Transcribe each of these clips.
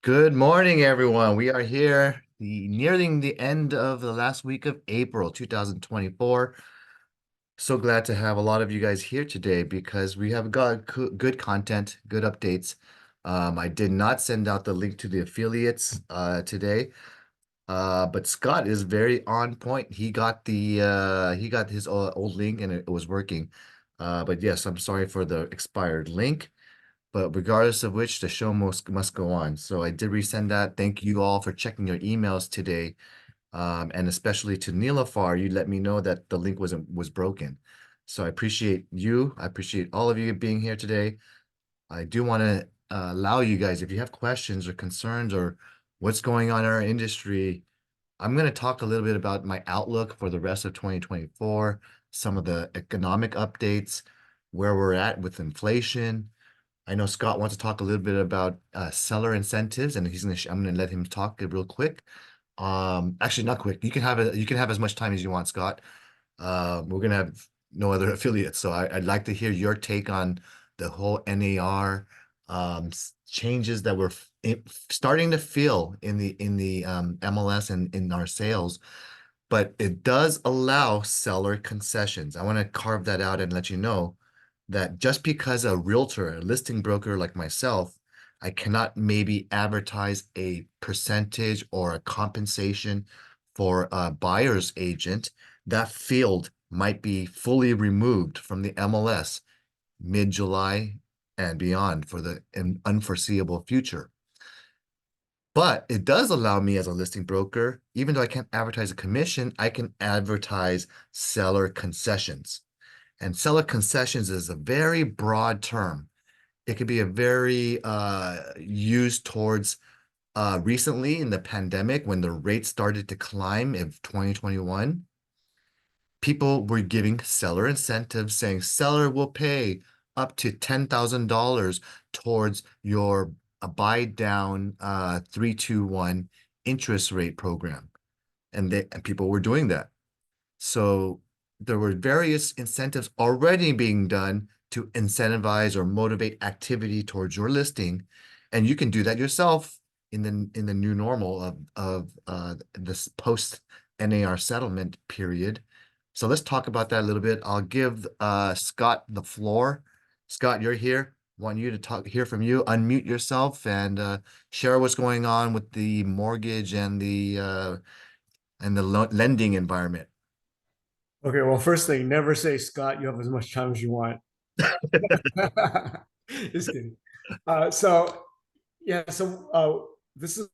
Good morning, everyone. We are here, nearing the end of the last week of April 2024. So glad to have a lot of you guys here today because we have got good content, good updates. I did not send out the link to the affiliates today, but Scott is very on point. He got his old link and it was working. But yes, I'm sorry for the expired link. But regardless of which, the show must go on. So I did resend that. Thank you all for checking your emails today. And especially to Nilafar, you let me know that the link was broken. So I appreciate you. I appreciate all of you being here today. I do want to allow you guys, if you have questions or concerns or what's going on in our industry, I'm going to talk a little bit about my outlook for the rest of 2024, some of the economic updates, where we're at with inflation. I know Scott wants to talk a little bit about seller incentives, and I'm gonna let him talk real quick. Actually, not quick. You can have as much time as you want, Scott. We're gonna have no other affiliates, so I'd like to hear your take on the whole NAR changes that starting to feel in the MLS and in our sales, but it does allow seller concessions. I want to carve that out and let you know that just because a realtor, a listing broker like myself, I cannot maybe advertise a percentage or a compensation for a buyer's agent, that field might be fully removed from the MLS mid-July and beyond for the unforeseeable future. But it does allow me as a listing broker, even though I can't advertise a commission, I can advertise seller concessions. And seller concessions is a very broad term. It could be a very used towards recently in the pandemic when the rates started to climb in 2021. People were giving seller incentives saying seller will pay up to $10,000 towards your buy down 3-2-1 interest rate program. And people were doing that. So there were various incentives already being done to incentivize or motivate activity towards your listing. And you can do that yourself in the new normal of this post NAR settlement period. So let's talk about that a little bit. I'll give Scott the floor. Scott, you're here. Want you to hear from you. Unmute yourself and share what's going on with the mortgage and the lending environment. Okay, well, first thing, never say, Scott, you have as much time as you want. Just kidding. Yeah, this is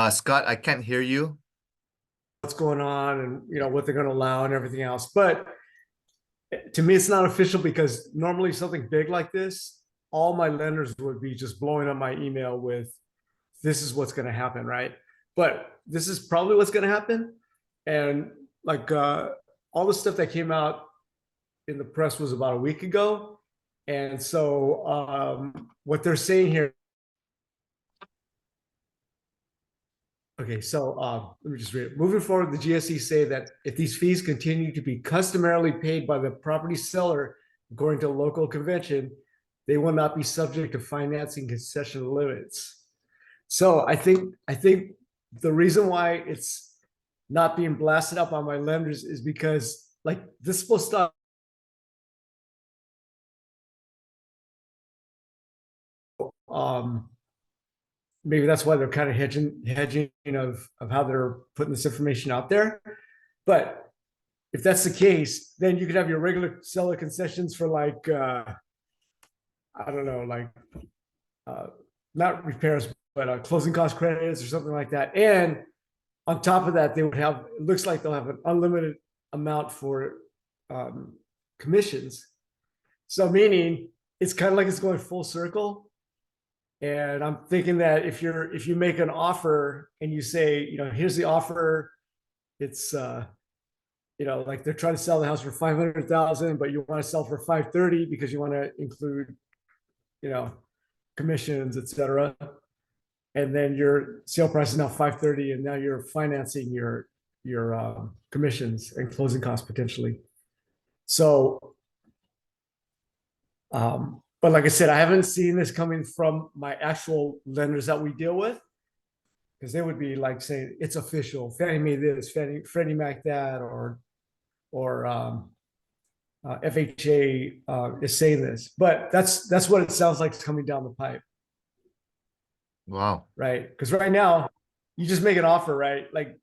Scott, I can't hear you. what's going on and what they're going to allow and everything else. But to me, it's not official because normally something big like this, all my lenders would be just blowing up my email with this is what's going to happen, right? But this is probably what's going to happen. And like all the stuff that came out in the press was about a week ago. And so what they're saying here, okay, so let me just read it. Moving forward, the GSE say that if these fees continue to be customarily paid by the property seller according to a local convention, they will not be subject to financing concession limits. So I think the reason why it's not being blasted up on my lenders is because like this is supposed to maybe that's why they're kind of hedging of how they're putting this information out there. But if that's the case, then you could have your regular seller concessions for like I don't know, like uh, not repairs, but closing cost credits or something like that. And on top of that, they would have. It looks like they'll have an unlimited amount for um, commissions. So meaning it's kind of like it's going full circle. And I'm thinking that if you make an offer and you say, here's the offer, it's like they're trying to sell the house for 500,000, but you want to sell for 530 because you want to include, you know, commissions, etc. And then your sale price is now 530, and now you're financing your commissions and closing costs potentially. So But like I said, I haven't seen this coming from my actual lenders that we deal with, because they would be like saying it's official. Fannie Mae this, Freddie Mac that, or FHA is saying this. But that's what it sounds like is coming down the pipe, Wow. right? Because right now, you just make an offer, right? Like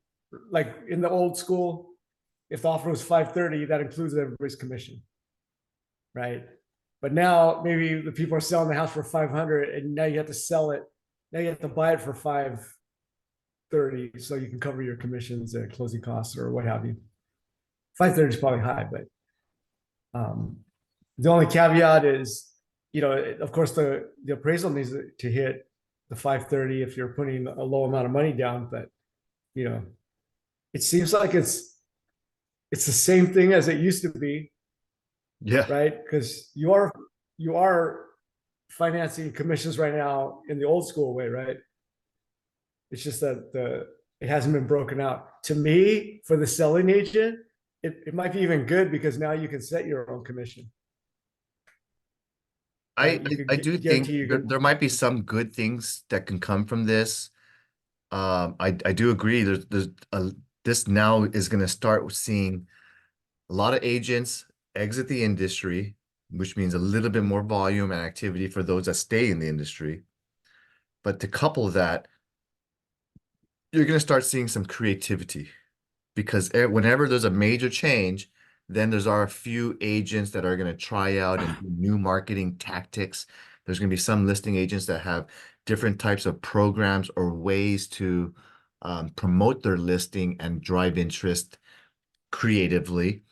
in the old school, if the offer was 530, that includes everybody's commission, right? But now maybe the people are selling the house for 500, and now you have to sell it. Now you have to buy it for 530, so you can cover your commissions and closing costs or what have you. 530 is probably high, but um, the only caveat is, of course, the appraisal needs to hit the 530 if you're putting a low amount of money down. But you know, it seems like it's the same thing as it used to be, Yeah. right? Because you are financing commissions right now in the old school way, right? It's just that it hasn't been broken out. To me, for the selling agent, it might be even good because now you can set your own commission, I right? You could I do think guarantee you can. there might be some good things that can come from this. I do agree. This now is going to start seeing a lot of agents exit the industry, which means a little bit more volume and activity for those that stay in the industry. But to couple that, you're going to start seeing some creativity because whenever there's a major change, then there's are a few agents that are going to try out and do new marketing tactics. There's going to be some listing agents that have different types of programs or ways to promote their listing and drive interest creatively.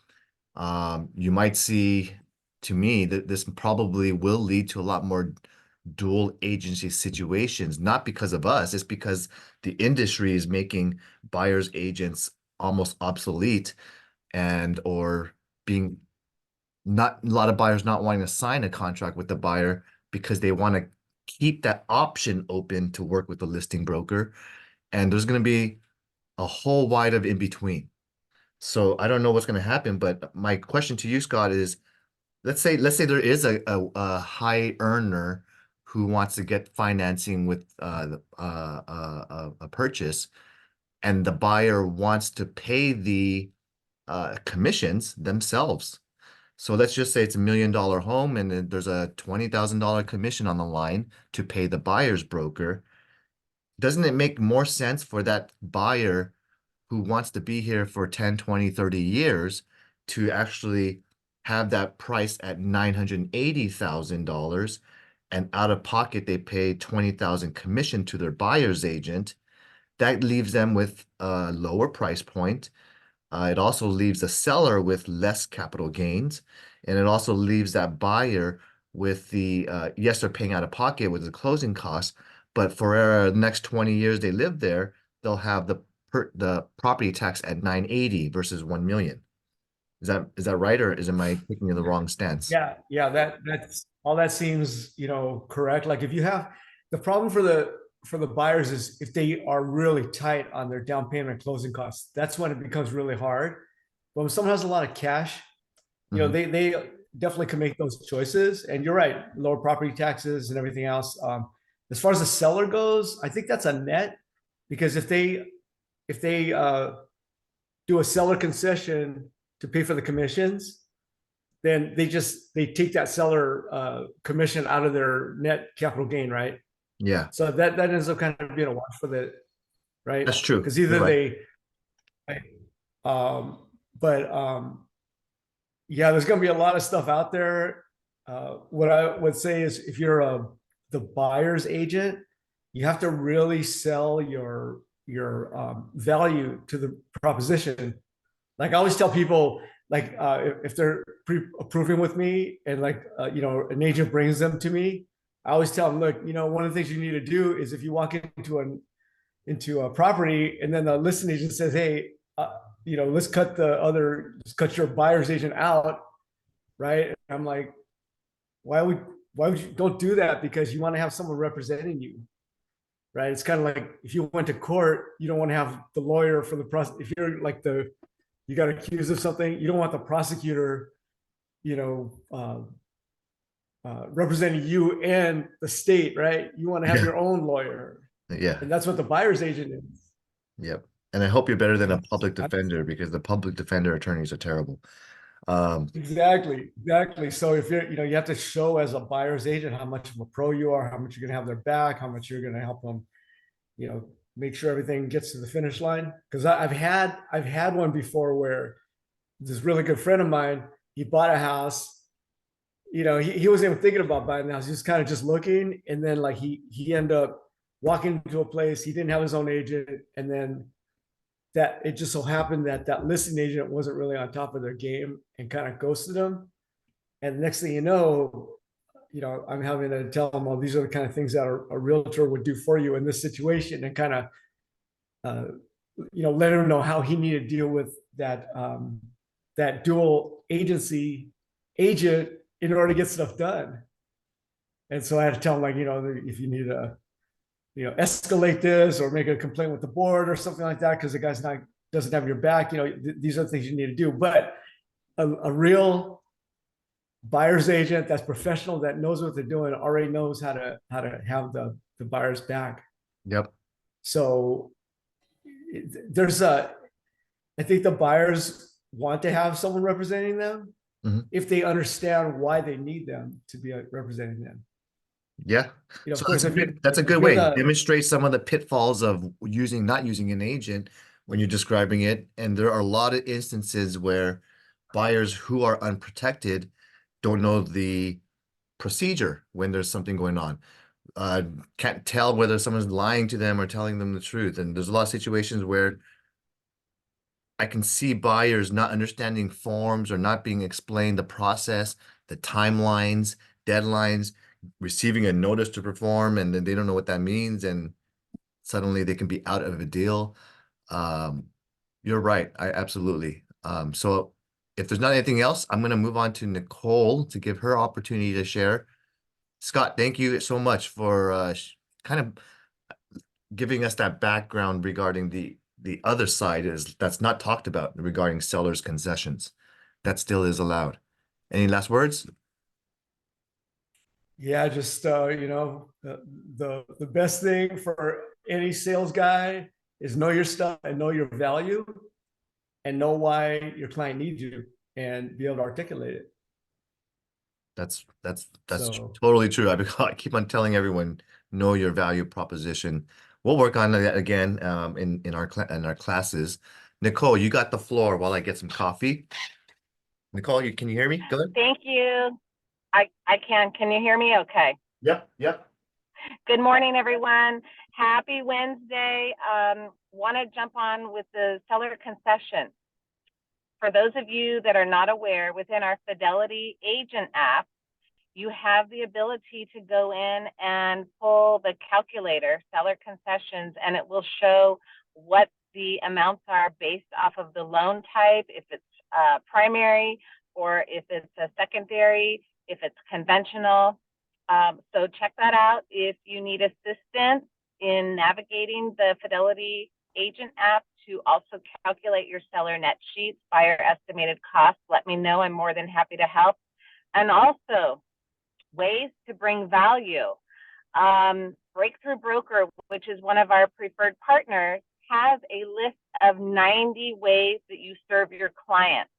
You might see, to me, that this probably will lead to a lot more dual agency situations, not because of us, it's because the industry is making buyers agents almost obsolete and or being not a lot of buyers not wanting to sign a contract with the buyer because they want to keep that option open to work with the listing broker. And there's going to be a whole wide of in between. So I don't know what's going to happen, but my question to you, Scott, is let's say there is a high earner who wants to get financing with a purchase, and the buyer wants to pay the commissions themselves. So let's just say it's $1 million home, and then there's a $20,000 commission on the line to pay the buyer's broker. Doesn't it make more sense for that buyer who wants to be here for 10, 20, 30 years to actually have that price at $980,000 and out of pocket they pay 20,000 commission to their buyer's agent? That leaves them with a lower price point. It also leaves the seller with less capital gains, and it also leaves that buyer with yes, they're paying out of pocket with the closing costs, but for the next 20 years they live there, they'll have the property tax at 980 versus 1 million. Is that right, or am I taking the wrong stance? Yeah, that's all that seems, correct. Like if you have the problem for the buyers is if they are really tight on their down payment and closing costs, that's when it becomes really hard. But when someone has a lot of cash, Hmm. they definitely can make those choices. And you're right, lower property taxes and everything else. As far as the seller goes, I think that's a net, because if they do a seller concession to pay for the commissions, then they take that seller commission out of their net capital gain, right? Yeah, So that ends up kind of being a wash for the right, that's true. because You're either right. they, but yeah, there's going to be a lot of stuff out there. What I would say is, if you're the buyer's agent, you have to really sell your value to the proposition. Like I always tell people, like if they're pre-approving with me, and like an agent brings them to me, I always tell them, look, one of the things you need to do is, if you walk into a property and then the listing agent says, hey, let's cut your buyer's agent out, right? And I'm like, why would you don't do that? Because you want to have someone representing you, right? It's kind of like if you went to court, you don't want to have the lawyer for the process. If you're like you got accused of something, you don't want the prosecutor, you know, uh, representing you and the state, right? You want to have Yeah. your own lawyer, Yeah. and that's what the buyer's agent is. Yep. And I hope you're better than a And public defender because the public defender attorneys are terrible. Um, exactly. So if you're, you have to show as a buyer's agent how much of a pro you are, how much you're going to have their back, how much you're going to help them, make sure everything gets to the finish line. Because I've had one before where this really good friend of mine, he bought a house. He wasn't even thinking about buying the house. He was kind of just looking, and then like he ended up walking to a place. He didn't have his own agent, and then that it just so happened that that listing agent wasn't really on top of their game and kind of ghosted him. And the next thing I'm having to tell them, well, these are the kind of things that a realtor would do for you in this situation, and kind of, uh, let him know how he needed to deal with that dual agency agent in order to get stuff done. And so I had to tell him, like, if you need to, escalate this or make a complaint with the board or something like that, because the guy's not doesn't have your back. These are the things you need to do. But a real buyer's agent that's professional, that knows what they're doing, already knows how to have the buyer's back. yep. So there's a I think the buyers want to have someone representing them Mhm. if they understand why they need them to be representing them. Yeah. Of So course, that's a if good you're way. the Demonstrate some of the pitfalls of not using an agent when you're describing it. And there are a lot of instances where buyers who are unprotected don't know the procedure when there's something going on. Uh, can't tell whether someone's lying to them or telling them the truth. And there's a lot of situations where I can see buyers not understanding forms or not being explained the process, the timelines, deadlines, receiving a notice to perform, and then they don't know what that means, and suddenly they can be out of a deal. Um, you're right. I absolutely. So if there's not anything else, I'm going to move on to Nicole to give her opportunity to share. Scott, thank you so much for kind of giving us that background regarding the other side is that's not talked about regarding sellers' concessions. That still is allowed. Any last words? Yeah, just the best thing for any sales guy is know your stuff and know your value and know why your client needs you and be able to articulate it. That's So totally true. I keep on telling everyone, know your value proposition. We'll work on that again in our classes. Nicole, you got the floor while I get some coffee. Nicole, can you hear me? Go ahead. Thank you. I can. Can you hear me? Okay. Yep, yep. Good morning, everyone. Happy Wednesday. Want to jump on with the seller concession. For those of you that are not aware, within our Fidelity Agent app, you have the ability to go in and pull the calculator, seller concessions, and it will show what the amounts are based off of the loan type, if it's primary or if it's a secondary, if it's conventional. So check that out. If you need assistance in navigating the Fidelity Agent app to also calculate your seller net sheets, buyer estimated costs, let me know. I'm more than happy to help. And also, ways to bring value. Breakthrough Broker, which is one of our preferred partners, has a list of 90 ways that you serve your clients.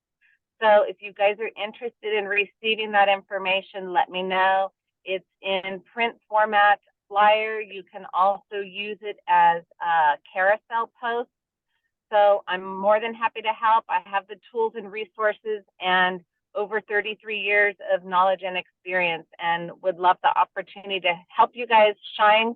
So if you guys are interested in receiving that information, let me know. It's in print format flyer. You can also use it as a carousel post. So I'm more than happy to help. I have the tools and resources and over 33 years of knowledge and experience, and would love the opportunity to help you guys shine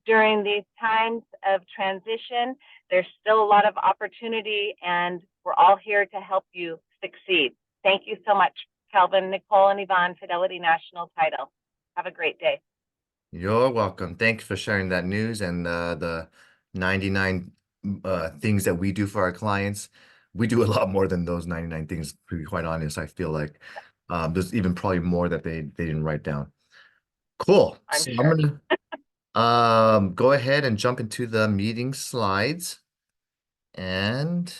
during these times of transition. There's still a lot of opportunity, and we're all here to help you succeed. Thank you so much, Calvin, Nicole, and Yvonne, Fidelity National Title. Have a great day. You're welcome. Thanks for sharing that news and the 99 things that we do for our clients. We do a lot more than those 99 things, to be quite honest. I feel like there's even probably more that they didn't write down. Cool. I'm So I'm sure. gonna go ahead and jump into the meeting slides, and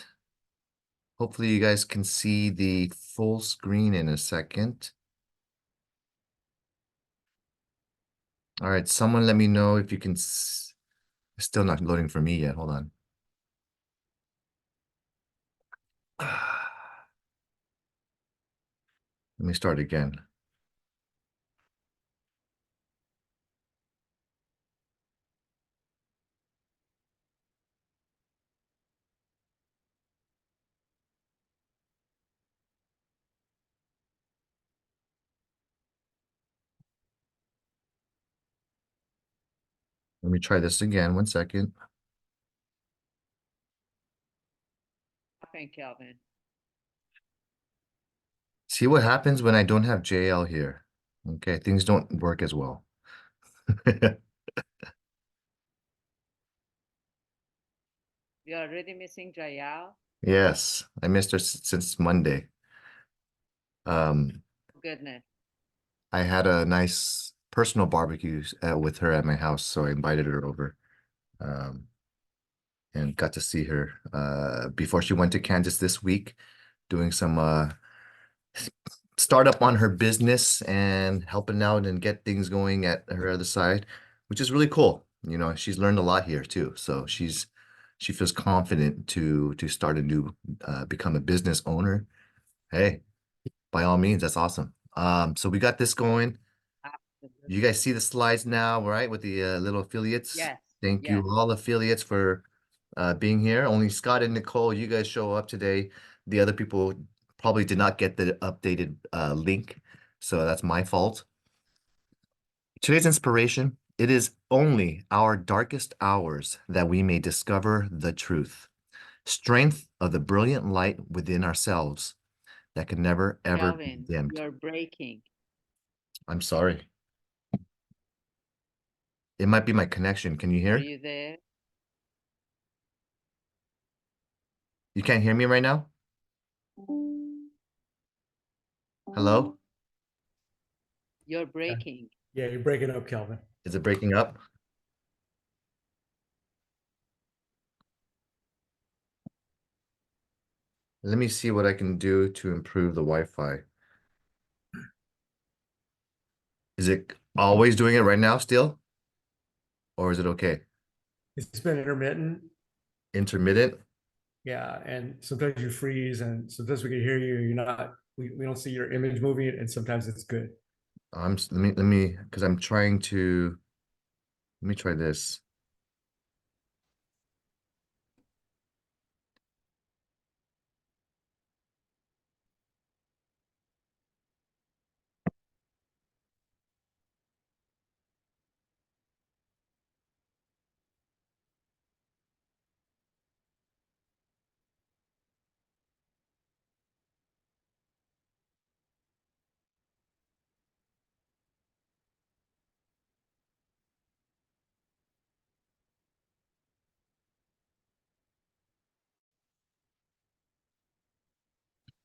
hopefully you guys can see the full screen in a second. All right, someone let me know if you can. It's still not loading for me yet. Hold on. Let me start again. Let me try this again. 1 second. Thank Kelvin. See what happens when I don't have JL here. Okay, things don't work as well. You're already missing Jayal. Yes, I missed her since Monday. Goodness. I had a nice personal barbecue with her at my house, so I invited her over, um, and got to see her before she went to Kansas this week, doing some startup on her business and helping out and get things going at her other side, which is really cool. You know, she's learned a lot here too, so she feels confident to start a new become a business owner. Hey, by all means, that's awesome. So we got this going. You guys see the slides now, right? With the little affiliates. Yes. Thank you all affiliates for being here. Only Scott and Nicole, you guys show up today. The other people probably did not get the updated link, so that's my fault. Today's inspiration, it is only our darkest hours that we may discover the truth. Strength of the brilliant light within ourselves that can never ever be Kelvin, dimmed. you're breaking. I'm sorry. It might be my connection. Can you Are hear? you there? You can't hear me right now? Hello? You're breaking. Yeah, you're breaking up, Kelvin. Is it breaking up? Let me see what I can do to improve the Wi-Fi. Is it always doing it right now still? Or is it okay? It's been intermittent. Intermittent? Yeah, and sometimes you freeze, and sometimes we can hear you. You're not. We don't see your image moving, and sometimes it's good. Let me because I'm trying to let me try this.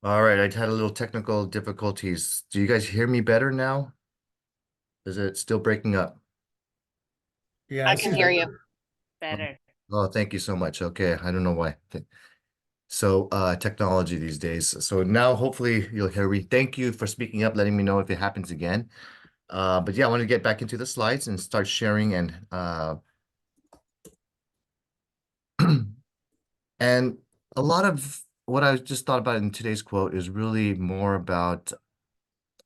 All right, I had a little technical difficulties. Do you guys hear me better now? Is it still breaking up? Yeah, I it can seems hear like you. Better. Oh, thank you so much. Okay, I don't know why. So, technology these days. So now hopefully you'll hear me. Thank you for speaking up, letting me know if it happens again. But yeah, I want to get back into the slides and start sharing and and a lot of what I just thought about in today's quote is really more about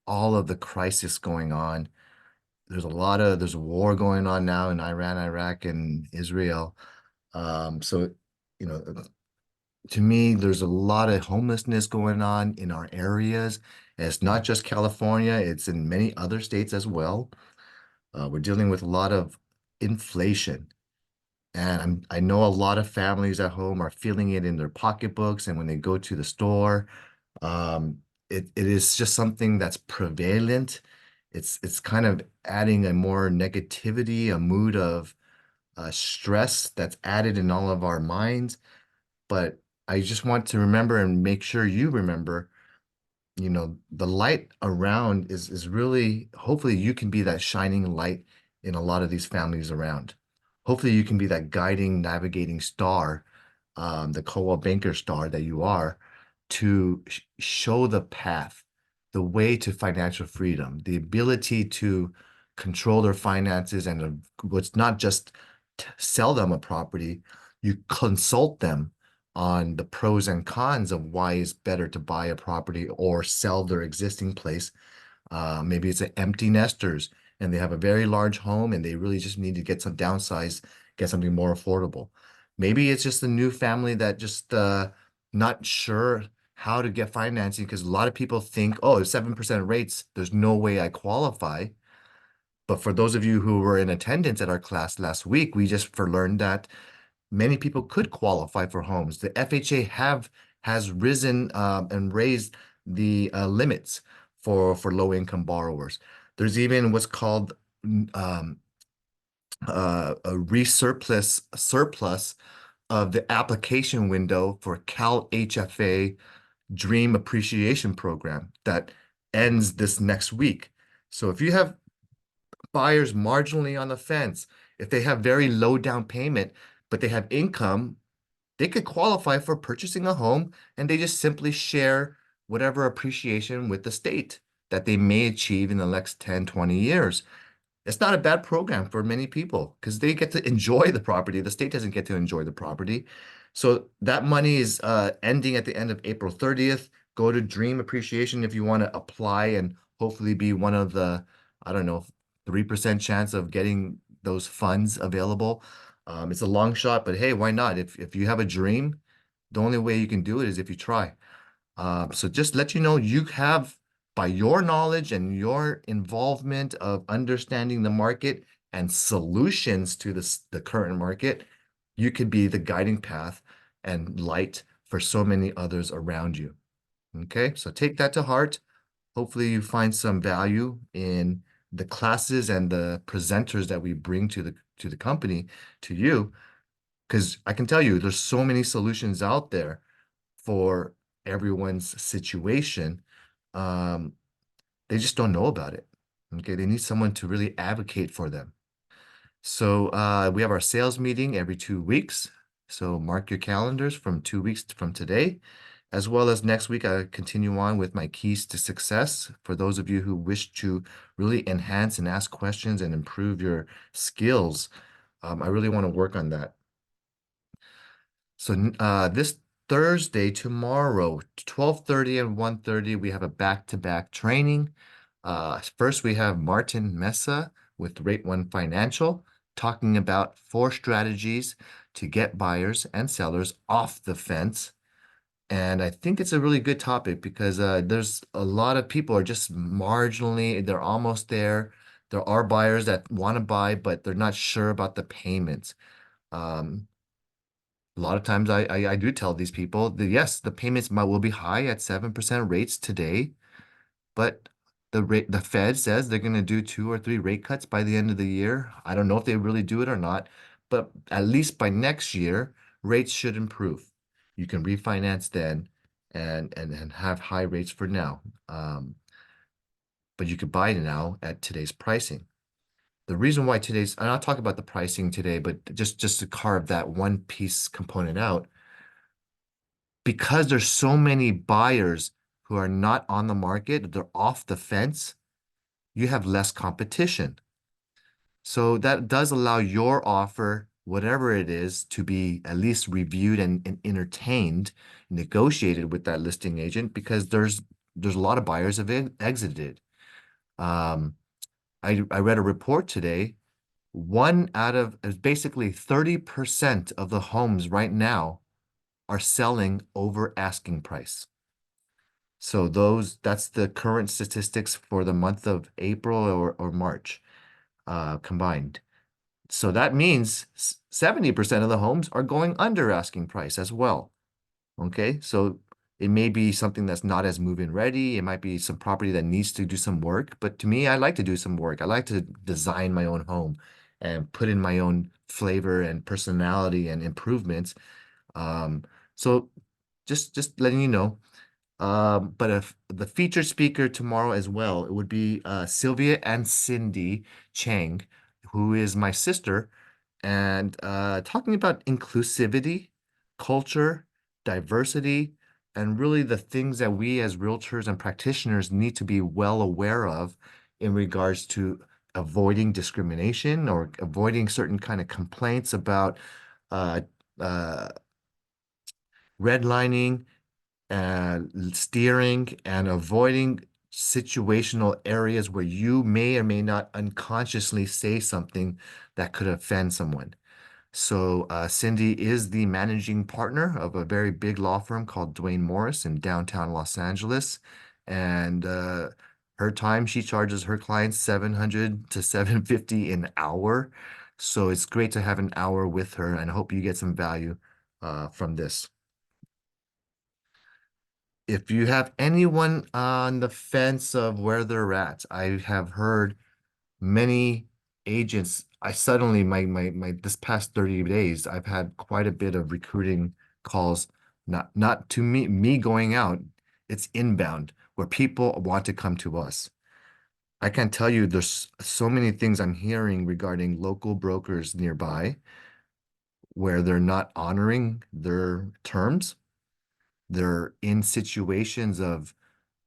all of the crisis going on. There's a war going on now in Iran, Iraq, and Israel. So, you know, to me, there's a lot of homelessness going on in our areas. And it's not just California, it's in many other states as well. We're dealing with a lot of inflation. And I know a lot of families at home are feeling it in their pocketbooks and when they go to the store. Um, it is just something that's prevalent. It's kind of adding a more negativity, a mood of stress that's added in all of our minds. But I just want to remember and make sure you remember, you know, the light around is really, hopefully you can be that shining light in a lot of these families around. Hopefully you can be that guiding, navigating star, the Coldwell Banker star that you are, to show the path, the way to financial freedom, the ability to control their finances and what's not just sell them a property, you consult them on the pros and cons of why it's better to buy a property or sell their existing place. Maybe it's an empty nesters and they have a very large home and they really just need to get some downsize, get something more affordable. Maybe it's just a new family that just not sure how to get financing because a lot of people think, oh, 7% rates, there's no way I qualify. But for those of you who were in attendance at our class last week, we just for learned that many people could qualify for homes. The FHA has risen and raised the limits for low income borrowers. There's even what's called um, a surplus of the application window for Cal HFA Dream Appreciation Program that ends this next week. So if you have buyers marginally on the fence, if they have very low down payment, but they have income, they could qualify for purchasing a home and they just simply share whatever appreciation with the state that they may achieve in the next 10, 20 years. It's not a bad program for many people because they get to enjoy the property. The state doesn't get to enjoy the property. So that money is ending at the end of April 30th. Go to Dream Appreciation if you want to apply and hopefully be one of the, I don't know, 3% chance of getting those funds available. It's a long shot, but hey, why not? If you have a dream, the only way you can do it is if you try. So just let you know, you have, by your knowledge and your involvement of understanding the market and solutions to the current market, you could be the guiding path and light for so many others around you. Okay, so take that to heart. Hopefully you find some value in the classes and the presenters that we bring to the company, to you, because I can tell you there's so many solutions out there for everyone's situation. Um, they just don't know about it. Okay, they need someone to really advocate for them. So we have our sales meeting every 2 weeks. So mark your calendars from 2 weeks from today, as well as next week. I continue on with my keys to success for those of you who wish to really enhance and ask questions and improve your skills. I really want to work on that. So this Thursday, tomorrow, 12:30 and 1:30, we have a back-to-back training. First, we have Martin Mesa with Rate One Financial talking about 4 strategies to get buyers and sellers off the fence. And I think it's a really good topic because there's a lot of people are just marginally, they're almost there. There are buyers that want to buy, but they're not sure about the payments. Um, a lot of times I do tell these people that yes, the payments will be high at 7% rates today, but the Fed says they're going to do 2 or 3 rate cuts by the end of the year. I don't know if they really do it or not, but at least by next year, rates should improve. You can refinance then and have high rates for now. But you could buy now at today's pricing. The reason why and I'll talk about the pricing today, but just to carve that one piece component out, because there's so many buyers who are not on the market, they're off the fence, you have less competition. So that does allow your offer, whatever it is, to be at least reviewed and entertained, negotiated with that listing agent because there's a lot of buyers have exited. Um, I read a report today. One out of basically 30% of the homes right now are selling over asking price. So that's the current statistics for the month of April or March combined. So that means 70% of the homes are going under asking price as well. Okay, so it may be something that's not as move-in ready. It might be some property that needs to do some work. But to me, I like to do some work. I like to design my own home and put in my own flavor and personality and improvements. Um, so just letting you know. But if the featured speaker tomorrow as well, it would be Sylvia and Cindy Chang, who is my sister, and talking about inclusivity, culture, diversity, and really the things that we as realtors and practitioners need to be well aware of in regards to avoiding discrimination or avoiding certain kind of complaints about uh, uh, redlining and steering and avoiding situational areas where you may or may not unconsciously say something that could offend someone. So Cindy is the managing partner of a very big law firm called Dwayne Morris in downtown Los Angeles. And her time, she charges her clients 700 to 750 an hour. So it's great to have an hour with her, and I hope you get some value from this. If you have anyone on the fence of where they're at, I have heard many agents. I suddenly my this past 30 days, I've had quite a bit of recruiting calls, not to me going out. It's inbound where people want to come to us. I can tell you there's so many things I'm hearing regarding local brokers nearby where they're not honoring their terms. They're in situations of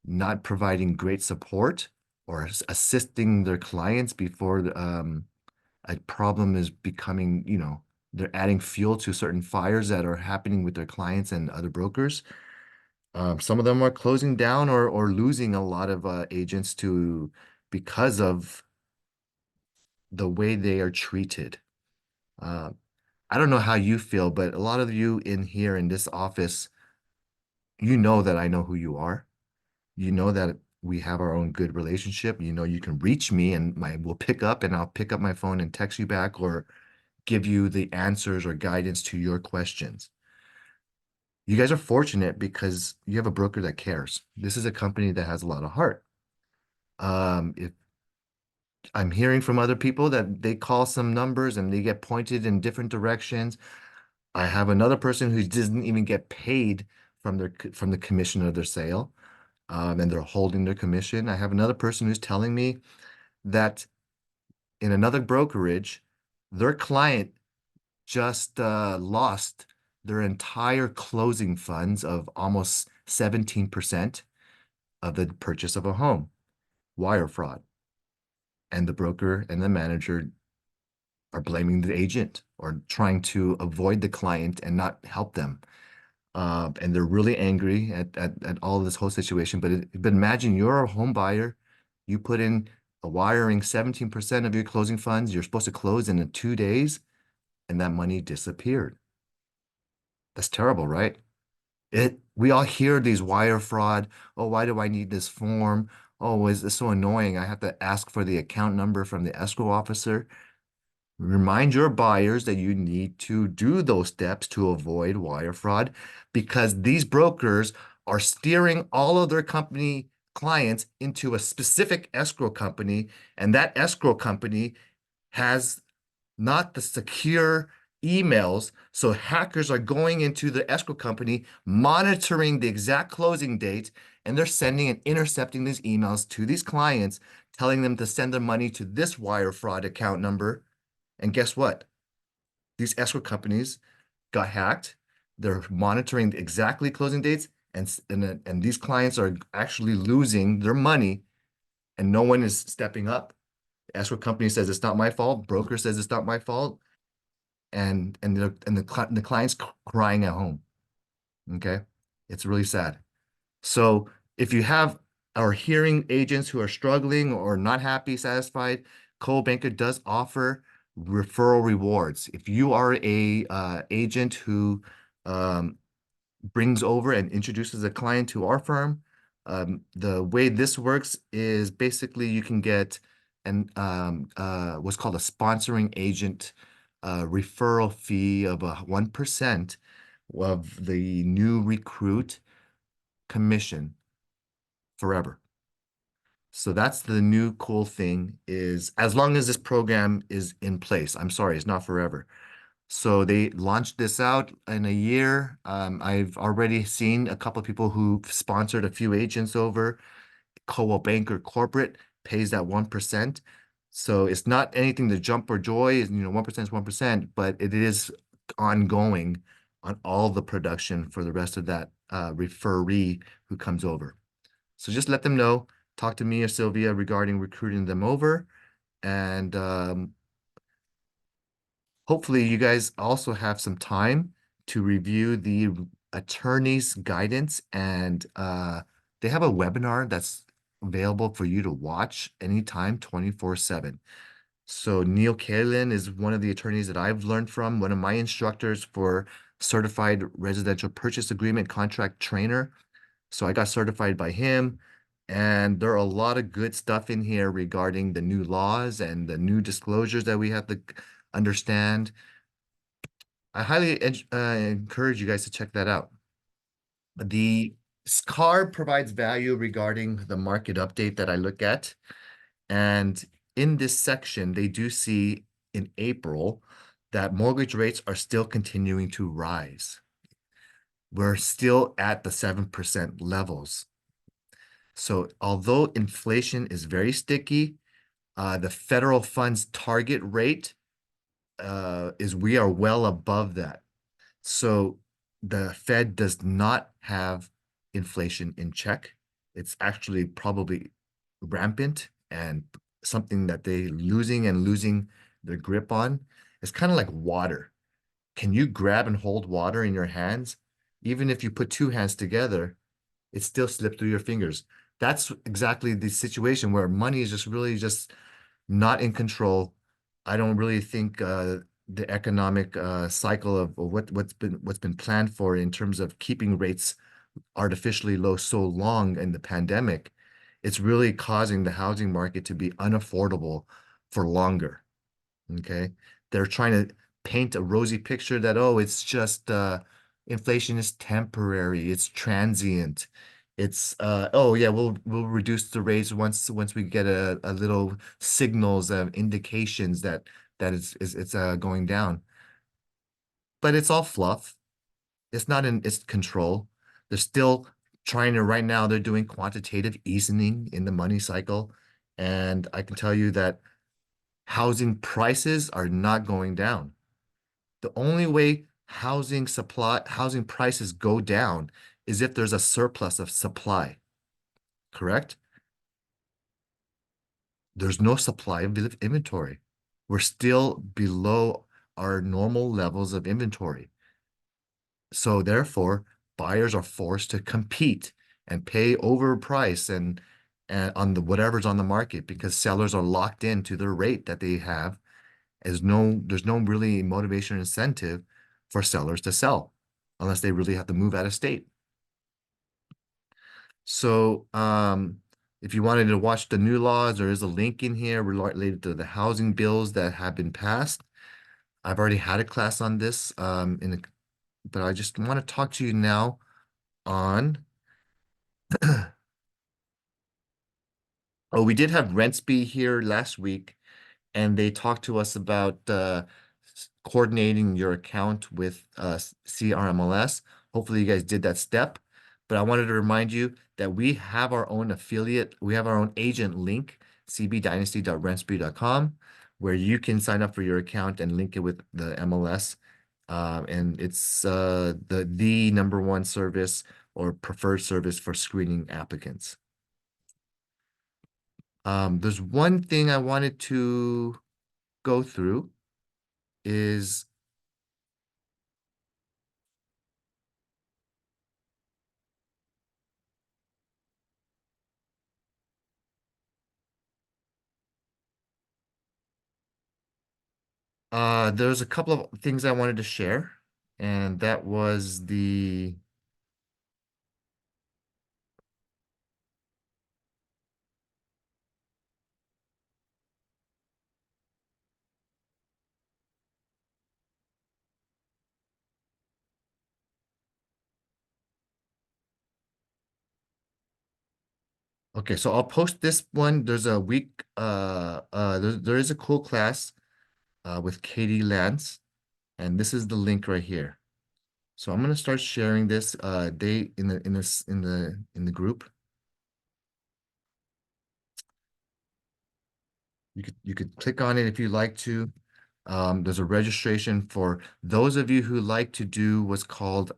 not providing great support or assisting their clients before a problem is becoming, they're adding fuel to certain fires that are happening with their clients and other brokers. Some of them are closing down or losing a lot of agents to because of the way they are treated. Uh, I don't know how you feel, but a lot of you in here in this office, you know that I know who you are. You know that we have our own good relationship. You know you can reach me and my will pick up and I'll pick up my phone and text you back or give you the answers or guidance to your questions. You guys are fortunate because you have a broker that cares. This is a company that has a lot of heart. If I'm hearing from other people that they call some numbers and they get pointed in different directions. I have another person who doesn't even get paid from the commission of their sale, and they're holding their commission. I have another person who's telling me that in another brokerage, their client just lost their entire closing funds of almost 17% of the purchase of a home, wire fraud. And the broker and the manager are blaming the agent or trying to avoid the client and not help them. And they're really angry at all of this whole situation. But imagine you're a home buyer, you put in a wiring 17% of your closing funds, you're supposed to close in 2 days, and that money disappeared. That's terrible, right? We all hear these wire fraud. Oh, why do I need this form? Oh, is this so annoying? I have to ask for the account number from the escrow officer. Remind your buyers that you need to do those steps to avoid wire fraud because these brokers are steering all of their company clients into a specific escrow company, and that escrow company has not the secure emails. So hackers are going into the escrow company, monitoring the exact closing date, and they're sending and intercepting these emails to these clients, telling them to send their money to this wire fraud account number. And guess what? These escrow companies got hacked. They're monitoring exactly closing dates, and these clients are actually losing their money, and no one is stepping up. Escrow company says it's not my fault. Broker says it's not my fault, and the client's crying at home. Okay, it's really sad. So if you have our hearing agents who are struggling or not happy, satisfied, Coldwell Banker does offer referral rewards. If you are a agent who um, brings over and introduces a client to our firm, the way this works is basically you can get what's called a sponsoring agent referral fee of 1% of the new recruit commission forever. So that's the new cool thing is as long as this program is in place. I'm sorry, it's not forever. So they launched this out in a year. I've already seen a couple of people who sponsored a few agents over. Coldwell Banker Corporate pays that 1%. So it's not anything to jump for joy. 1% is 1%, but it is ongoing on all the production for the rest of that referee who comes over. So just let them know. Talk to me or Sylvia regarding recruiting them over. And hopefully you guys also have some time to review the attorney's guidance, and they have a webinar that's available for you to watch anytime 24/7. So Neil Kalin is one of the attorneys that I've learned from, one of my instructors for certified residential purchase agreement contract trainer. So I got certified by him, and there are a lot of good stuff in here regarding the new laws and the new disclosures that we have to understand. I highly encourage you guys to check that out. The card provides value regarding the market update that I look at. And in this section, they do see in April that mortgage rates are still continuing to rise. We're still at the 7% levels. So although inflation is very sticky, the federal funds target rate is we are well above that. So the Fed does not have inflation in check. It's actually probably rampant and something that they losing their grip on. It's kind of like water. Can you grab and hold water in your hands? Even if you put two hands together, it still slipped through your fingers. That's exactly the situation where money is just really just not in control. I don't really think the economic cycle of what's been planned for in terms of keeping rates artificially low so long in the pandemic, it's really causing the housing market to be unaffordable for longer. Okay. They're trying to paint a rosy picture that, oh, it's just inflation is temporary, it's transient. It's oh yeah, we'll reduce the rates once we get a little signals of indications that it's going down. But it's all fluff. It's not in its control. They're still trying to, right now, they're doing quantitative easing in the money cycle. And I can tell you that housing prices are not going down. The only way housing prices go down is if there's a surplus of supply, correct? There's no supply of inventory. We're still below our normal levels of inventory. So therefore, buyers are forced to compete and pay overprice and on the whatever's on the market because sellers are locked into their rate that they have. There's no really motivation or incentive for sellers to sell unless they really have to move out of state. So if you wanted to watch the new laws, there is a link in here related to the housing bills that have been passed. I've already had a class on this but I just want to talk to you now on oh, we did have Rentsby here last week, and they talked to us about coordinating your account with CRMLS. Hopefully, you guys did that step. But I wanted to remind you that we have our own affiliate, we have our own agent link, cbdynasty.rentsby.com, where you can sign up for your account and link it with the MLS. And it's the number one service or preferred service for screening applicants. There's one thing I wanted to go through is there's a couple of things I wanted to share, and that was the okay, so I'll post this one. There's a week there is a cool class with Katie Lance, and this is the link right here. So I'm gonna start sharing this they in the group. You could click on it if you like to. There's a registration for those of you who like to do what's called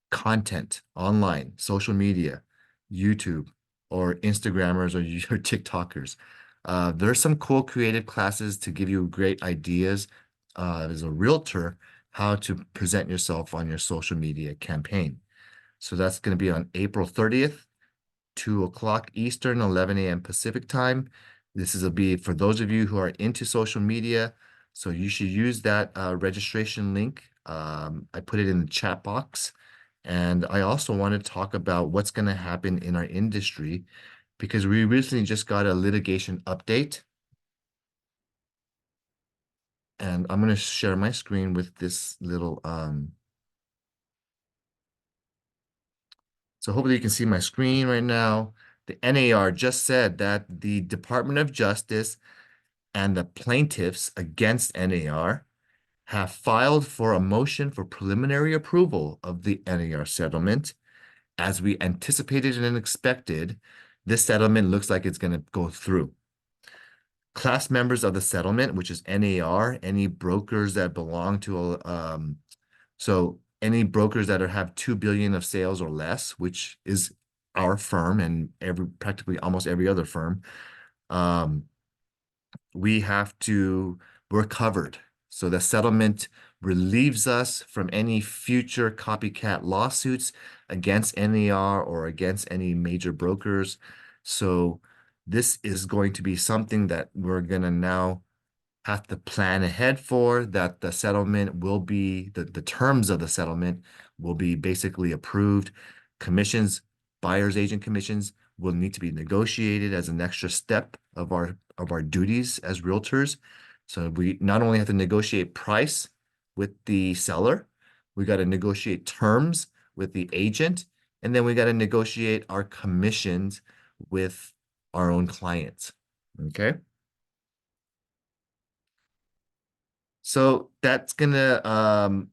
content online, social media, YouTube, or Instagrammers or your TikTokers. There's some cool creative classes to give you great ideas as a realtor, how to present yourself on your social media campaign. So that's going to be on April 30th, 2 o'clock Eastern, 11 a.m. Pacific time. This will be for those of you who are into social media. So you should use that registration link. I put it in the chat box. And I also want to talk about what's going to happen in our industry because we recently just got a litigation update. And I'm going to share my screen with this little so hopefully you can see my screen right now. The NAR just said that the Department of Justice and the plaintiffs against NAR have filed for a motion for preliminary approval of the NAR settlement. As we anticipated and expected, this settlement looks like it's going to go through. Class members of the settlement, which is NAR, any brokers that belong to so any brokers that have 2 billion of sales or less, which is our firm and practically almost every other firm, we're covered. So the settlement relieves us from any future copycat lawsuits against NAR or against any major brokers. So this is going to be something that we're going to now have to plan ahead for, that the settlement will be, the terms of the settlement will be basically approved. Commissions, buyer's agent commissions will need to be negotiated as an extra step of our duties as realtors. So we not only have to negotiate price with the seller, we got to negotiate terms with the agent, and then we got to negotiate our commissions with our own clients. Okay. So that's gonna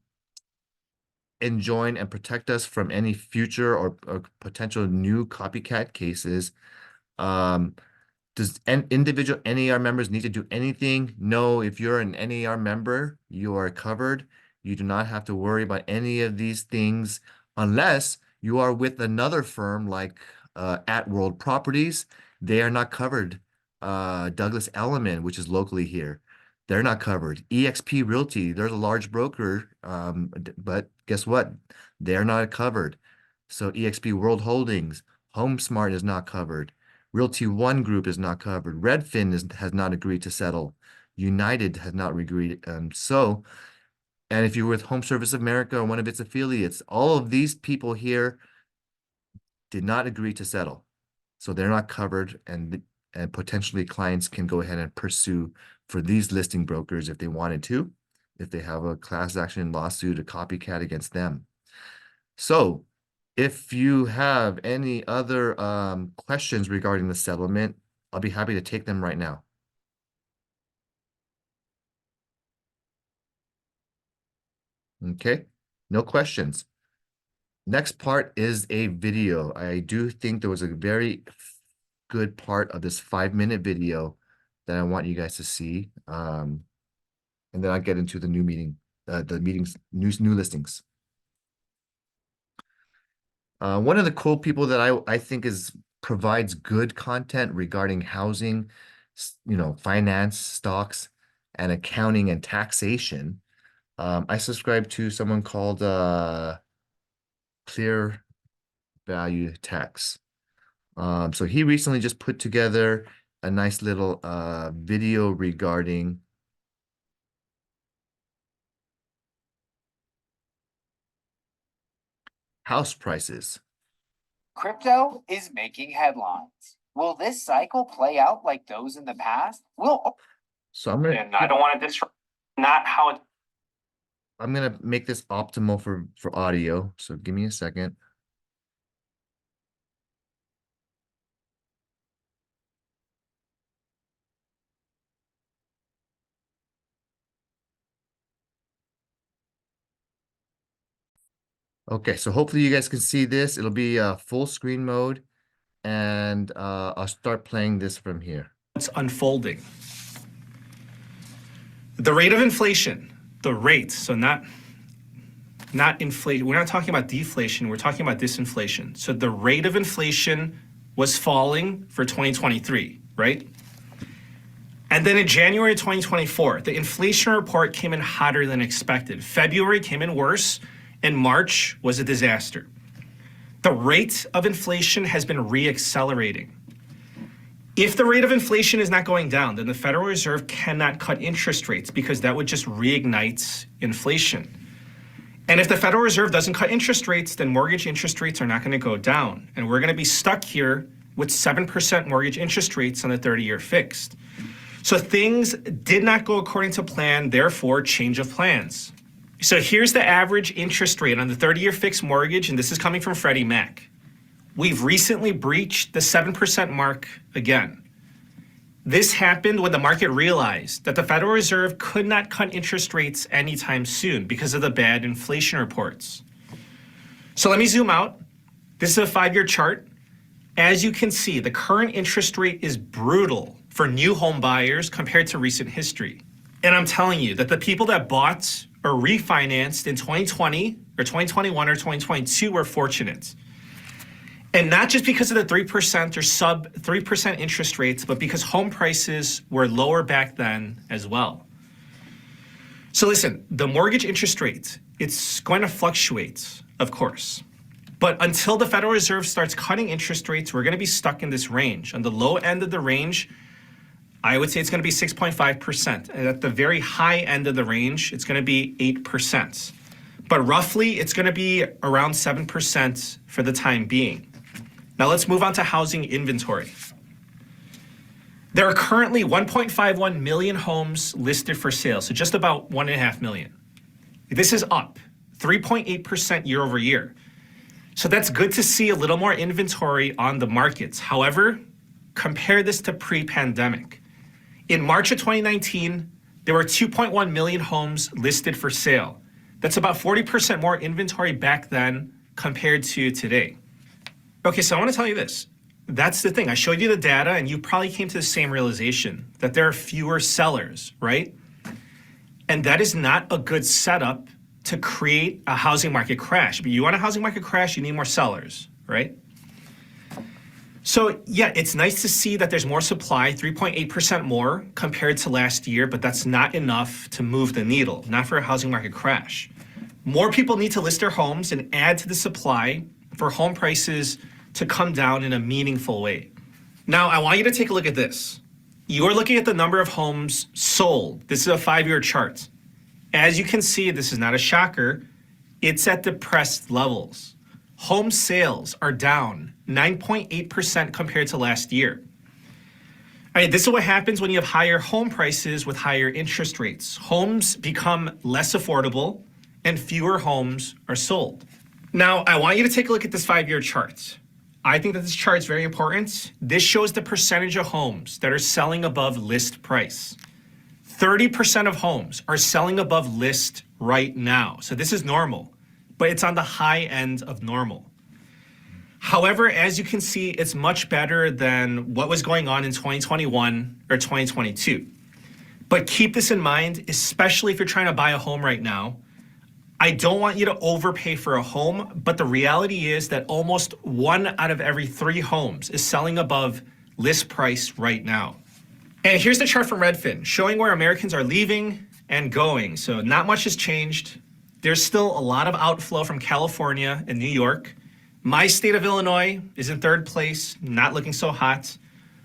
enjoin and protect us from any future or potential new copycat cases. Does individual NAR members need to do anything? No, if you're an NAR member, you are covered. You do not have to worry about any of these things unless you are with another firm like At World Properties. They are not covered. Douglas Elliman, which is locally here, they're not covered. eXp Realty, they're a large broker, but guess what? They're not covered. So eXp World Holdings, HomeSmart is not covered. Realty One Group is not covered. Redfin has not agreed to settle. United has not agreed. And if you're with Home Service America or one of its affiliates, all of these people here did not agree to settle. So they're not covered, and potentially clients can go ahead and pursue for these listing brokers if they wanted to, if they have a class action lawsuit, a copycat against them. So if you have any other questions regarding the settlement, I'll be happy to take them right now. Okay, no questions. Next part is a video. I do think there was a very good part of this 5-minute video that I want you guys to see. And then I'll get into the new meeting, the meetings, new listings. One of the cool people that I think provides good content regarding housing, finance, stocks, and accounting and taxation. I subscribe to someone called Clear Value Tax. So he recently just put together a nice little video regarding house prices. Crypto is making headlines. Will this cycle play out like those in the past? So I'm gonna, And I don't want to disrupt, not how it. I'm gonna make this optimal for audio. So give me a second. Okay, so hopefully you guys can see this. It'll be full screen mode, and I'll start playing this from here. It's unfolding. The rate of inflation, the rate, so not inflation. We're not talking about deflation, we're talking about disinflation. So the rate of inflation was falling for 2023, right? And then in January 2024, the inflation report came in hotter than expected. February came in worse, and March was a disaster. The rate of inflation has been re-accelerating. If the rate of inflation is not going down, then the Federal Reserve cannot cut interest rates because that would just reignite inflation. And if the Federal Reserve doesn't cut interest rates, then mortgage interest rates are not going to go down. And we're going to be stuck here with 7% mortgage interest rates on the 30-year fixed. So things did not go according to plan, therefore change of plans. So here's the average interest rate on the 30-year fixed mortgage, and this is coming from Freddie Mac. We've recently breached the 7% mark again. This happened when the market realized that the Federal Reserve could not cut interest rates anytime soon because of the bad inflation reports. So let me zoom out. This is a 5-year chart. As you can see, the current interest rate is brutal for new home buyers compared to recent history. And I'm telling you that the people that bought or refinanced in 2020 or 2021 or 2022 were fortunate. And not just because of the 3% or sub 3% interest rates, but because home prices were lower back then as well. So listen, the mortgage interest rate, it's going to fluctuate, of course. But until the Federal Reserve starts cutting interest rates, we're going to be stuck in this range. On the low end of the range, I would say it's going to be 6.5%. And at the very high end of the range, it's going to be 8%. But roughly, it's going to be around 7% for the time being. Now let's move on to housing inventory. There are currently 1.51 million homes listed for sale, so just about 1.5 million. This is up 3.8% year over year. So that's good to see a little more inventory on the markets. However, compare this to pre-pandemic. In March of 2019, there were 2.1 million homes listed for sale. That's about 40% more inventory back then compared to today. Okay, so I want to tell you this. That's the thing. I showed you the data and you probably came to the same realization that there are fewer sellers, right? And that is not a good setup to create a housing market crash. But you want a housing market crash, you need more sellers, right? So yeah, it's nice to see that there's more supply, 3.8% more compared to last year, but that's not enough to move the needle, not for a housing market crash. More people need to list their homes and add to the supply for home prices to come down in a meaningful way. Now, I want you to take a look at this. You're looking at the number of homes sold. This is a 5-year chart. As you can see, this is not a shocker. It's at depressed levels. Home sales are down 9.8% compared to last year. All right, this is what happens when you have higher home prices with higher interest rates. Homes become less affordable and fewer homes are sold. Now, I want you to take a look at this 5-year chart. I think that this chart is very important. This shows the percentage of homes that are selling above list price. 30% of homes are selling above list right now. So this is normal, but it's on the high end of normal. However, as you can see, it's much better than what was going on in 2021 or 2022. But keep this in mind, especially if you're trying to buy a home right now. I don't want you to overpay for a home, but the reality is that almost 1 out of every 3 homes is selling above list price right now. And here's the chart from Redfin showing where Americans are leaving and going. So not much has changed. There's still a lot of outflow from California and New York. My state of Illinois is in 3rd place, not looking so hot.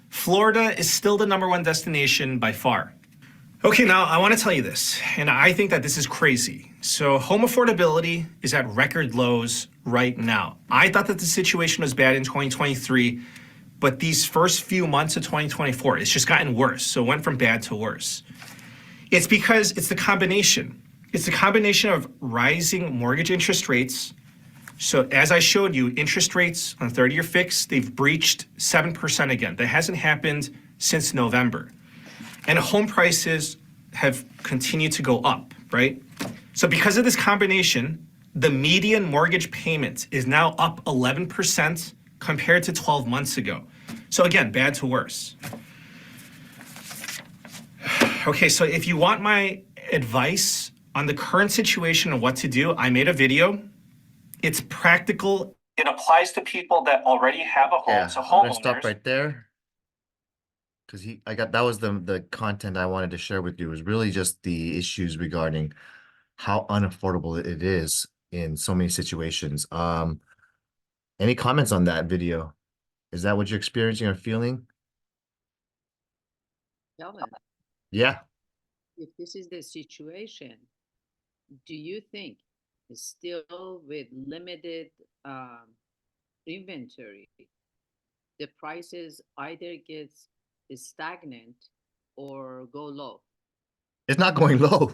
Florida is still the #1 destination by far. Okay, now I want to tell you this, and I think that this is crazy. So home affordability is at record lows right now. I thought that the situation was bad in 2023, but these first few months of 2024, it's just gotten worse. So it went from bad to worse. It's because it's the combination. It's the combination of rising mortgage interest rates. So as I showed you, interest rates on 30-year fixed, they've breached 7% again. That hasn't happened since November. And home prices have continued to go up, right? So because of this combination, the median mortgage payment is now up 11% compared to 12 months ago. So again, bad to worse. Okay, so if you want my advice on the current situation and what to do, I made a video. It's practical. It applies to people that already have a home. Yeah, So I'm gonna homeowners. stop right there. because I got that was the content I wanted to share with you, was really just the issues regarding how unaffordable it is in so many situations. Any comments on that video? Is that what you're experiencing or feeling? Kellen, Yeah. if this is the situation, do you think still with limited inventory, the prices either gets stagnant or go low? It's not going low.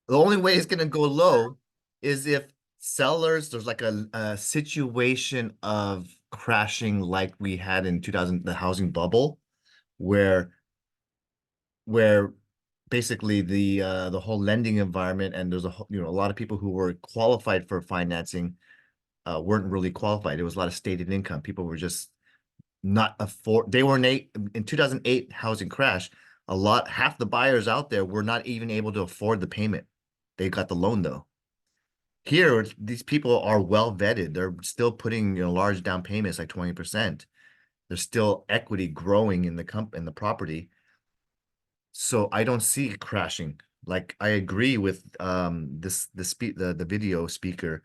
The only way it's going to go low is if sellers, there's like a situation of crashing like we had in 2000, the housing bubble, where where basically the whole lending environment, and there's a lot of people who were qualified for financing weren't really qualified. There was a lot of stated income. People were just not afford. They were in 2008 housing crash. Half the buyers out there were not even able to afford the payment. They got the loan though. Here, these people are well vetted. They're still putting, large down payments like 20%. There's still equity growing in the property. So I don't see it crashing. Like I agree with the video speaker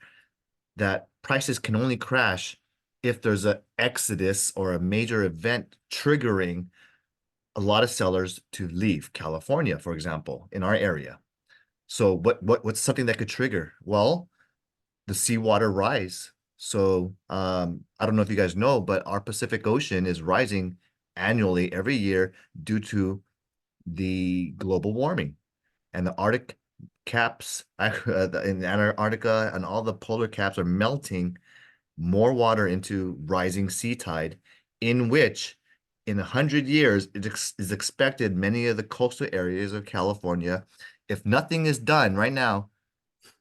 that prices can only crash if there's an exodus or a major event triggering a lot of sellers to leave California, for example, in our area. So what's something that could trigger? Well, the seawater rise. So I don't know if you guys know, but our Pacific Ocean is rising annually every year due to the global warming, and the Arctic caps in Antarctica and all the polar caps are melting more water into rising sea tide, in which in 100 years it is expected many of the coastal areas of California, if nothing is done right now,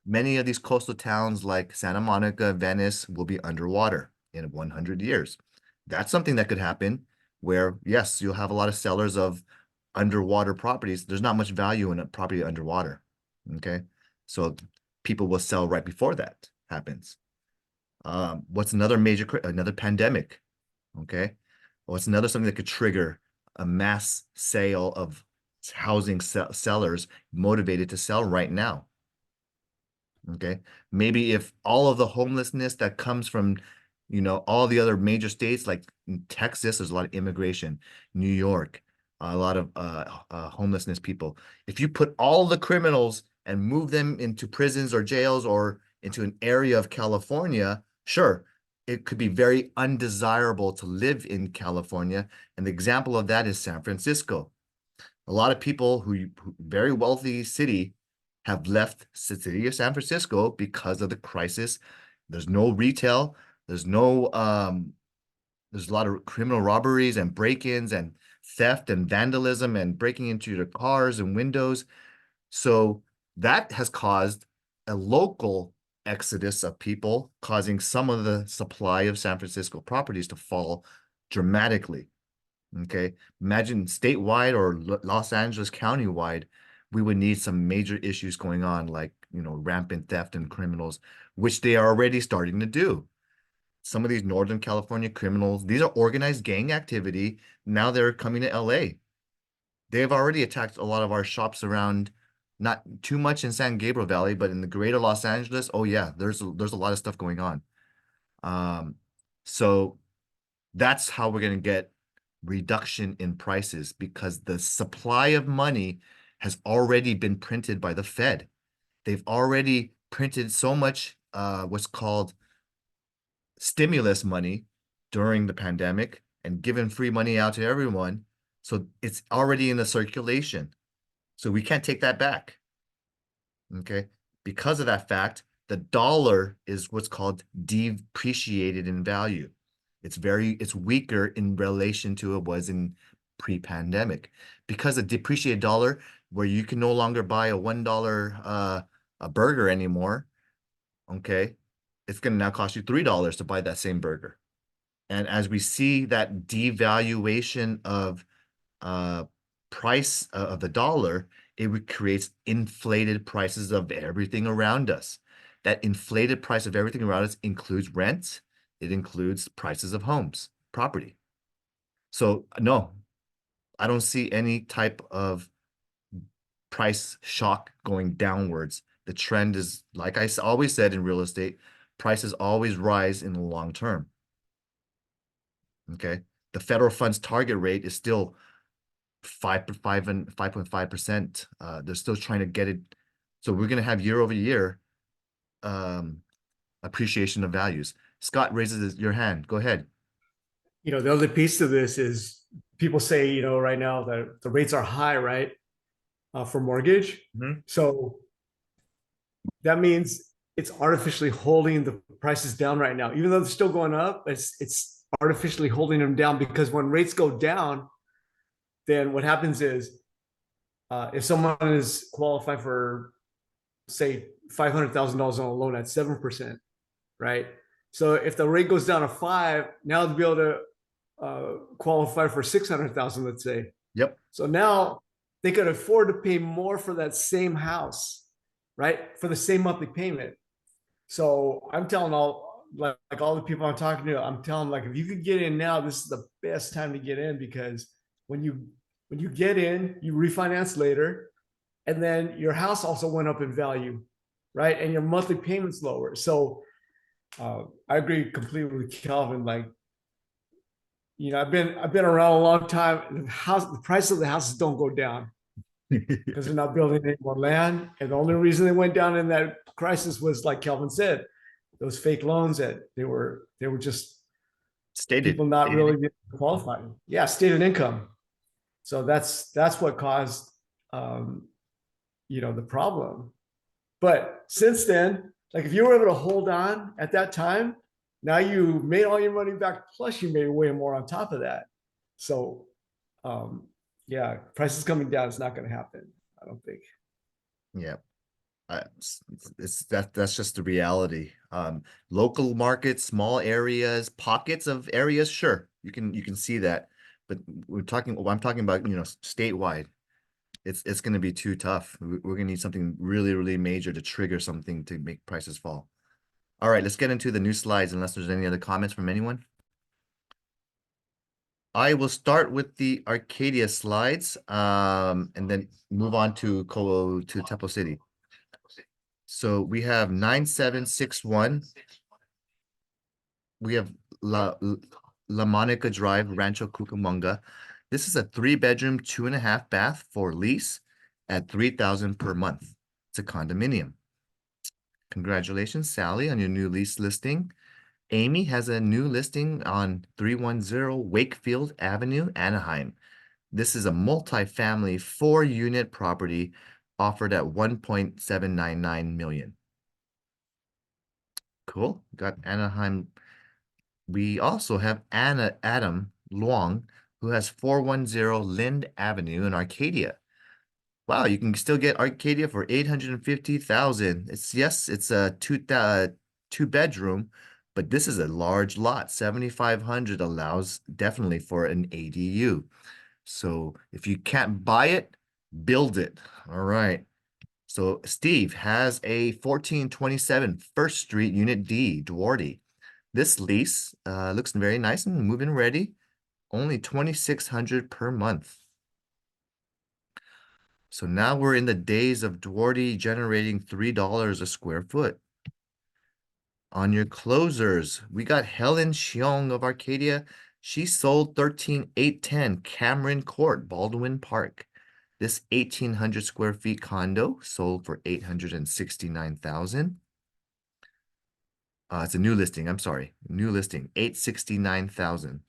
many of these coastal towns like Santa Monica, Venice will be underwater in 100 years. That's something that could happen where, yes, you'll have a lot of sellers of underwater properties. There's not much value in a property underwater. Okay. So people will sell right before that happens. What's another pandemic? Okay. What's another something that could trigger a mass sale of housing sellers motivated to sell right now? Okay. Maybe if all of the homelessness that comes from, all the other major states, like in Texas, there's a lot of immigration, New York, a lot of homelessness people. If you put all the criminals and move them into prisons or jails or into an area of California, sure, it could be very undesirable to live in California. And the example of that is San Francisco. A lot of people who very wealthy city have left the city of San Francisco because of the crisis. There's no retail. There's a lot of criminal robberies and break-ins and theft and vandalism and breaking into your cars and windows. So that has caused a local exodus of people, causing some of the supply of San Francisco properties to fall dramatically. Okay. Imagine statewide or Los Angeles County-wide, we would need some major issues going on, like, rampant theft and criminals, which they are already starting to do. Some of these Northern California criminals, these are organized gang activity. Now they're coming to LA. They have already attacked a lot of our shops around, not too much in San Gabriel Valley, but in the greater Los Angeles. Oh yeah, there's a lot of stuff going on. So that's how we're going to get reduction in prices, because the supply of money has already been printed by the Fed. They've already printed so much what's called stimulus money during the pandemic and given free money out to everyone. So it's already in the circulation. So we can't take that back. Okay. Because of that fact, the dollar is what's called depreciated in value. It's weaker in relation to it was in pre-pandemic, because a depreciated dollar, where you can no longer buy a $1 a burger anymore. Okay. It's going to now cost you $3 to buy that same burger. And as we see that devaluation of uh, price of the dollar, creates inflated prices of everything around us. That inflated price of everything around us includes rent. It includes prices of homes, property. So no, I don't see any type of price shock going downwards. The trend is, like always said in real estate, prices always rise in the long term. Okay. The federal funds target rate is still 5.5%. They're still trying to get it. So we're gonna have year over year appreciation of values. Scott raises your hand. Go ahead. The other piece to this is people say, right now that the rates are high, right? For mortgage. Mhm. So that means it's artificially holding the prices down right now, even though they're still going up. It's artificially holding them down because when rates go down, then what happens is if someone is qualified for, say, $500,000 on a loan at 7%, right? So if the rate goes down to 5, now they'll be able to qualify for 600,000, let's say. Yep. So now they could afford to pay more for that same house, right? For the same monthly payment. So I'm telling all the people I'm talking to, I'm telling like, if you could get in now, this is the best time to get in, because when you get in, you refinance later, and then your house also went up in value, right? And your monthly payments lower. So I agree completely with Calvin. Like, I've been around a long time. The price of the houses don't go down because they're not building any more land. And the only reason they went down in that crisis was, like Calvin said, those fake loans that they were just Stated. people not really qualified. Yeah, stated income. So that's what caused the problem. But since then, like if you were able to hold on at that time, now you made all your money back, plus you made way more on top of that. So yeah, prices coming down is not going to happen, I don't think. Yeah. That's just the reality. Local markets, small areas, pockets of areas, sure, you can see that, but I'm talking about, statewide. It's going to be too tough. We're going to need something really, really major to trigger something to make prices fall. All right, let's get into the new slides unless there's any other comments from anyone. I will start with the Arcadia slides, and then move on to Temple City. So we have 9761. We have La Monica Drive, Rancho Cucamonga. This is a 3-bedroom, 2.5 bath for lease at $3,000 per month. It's a condominium. Congratulations, Sally, on your new lease listing. Amy has a new listing on 310 Wakefield Avenue, Anaheim. This is a multi-family 4-unit property offered at $1.799 million. Cool. Got Anaheim. We also have Adam Luong, who has 410 Lind Avenue in Arcadia. Wow, you can still get Arcadia for $850,000. It's a two bedroom, but this is a large lot. 7,500 allows definitely for an ADU. So if you can't buy it, build it. All right. So Steve has a 1427 First Street Unit D, Duarte. This lease looks very nice and move-in ready. Only $2,600 per month. So now we're in the days of Duarte generating $3 a square foot. On your closers, we got Helen Xiong of Arcadia. She sold 13810 Cameron Court, Baldwin Park. This 1,800 square feet condo sold for $869,000. It's a new listing. I'm sorry. New listing, $869,000.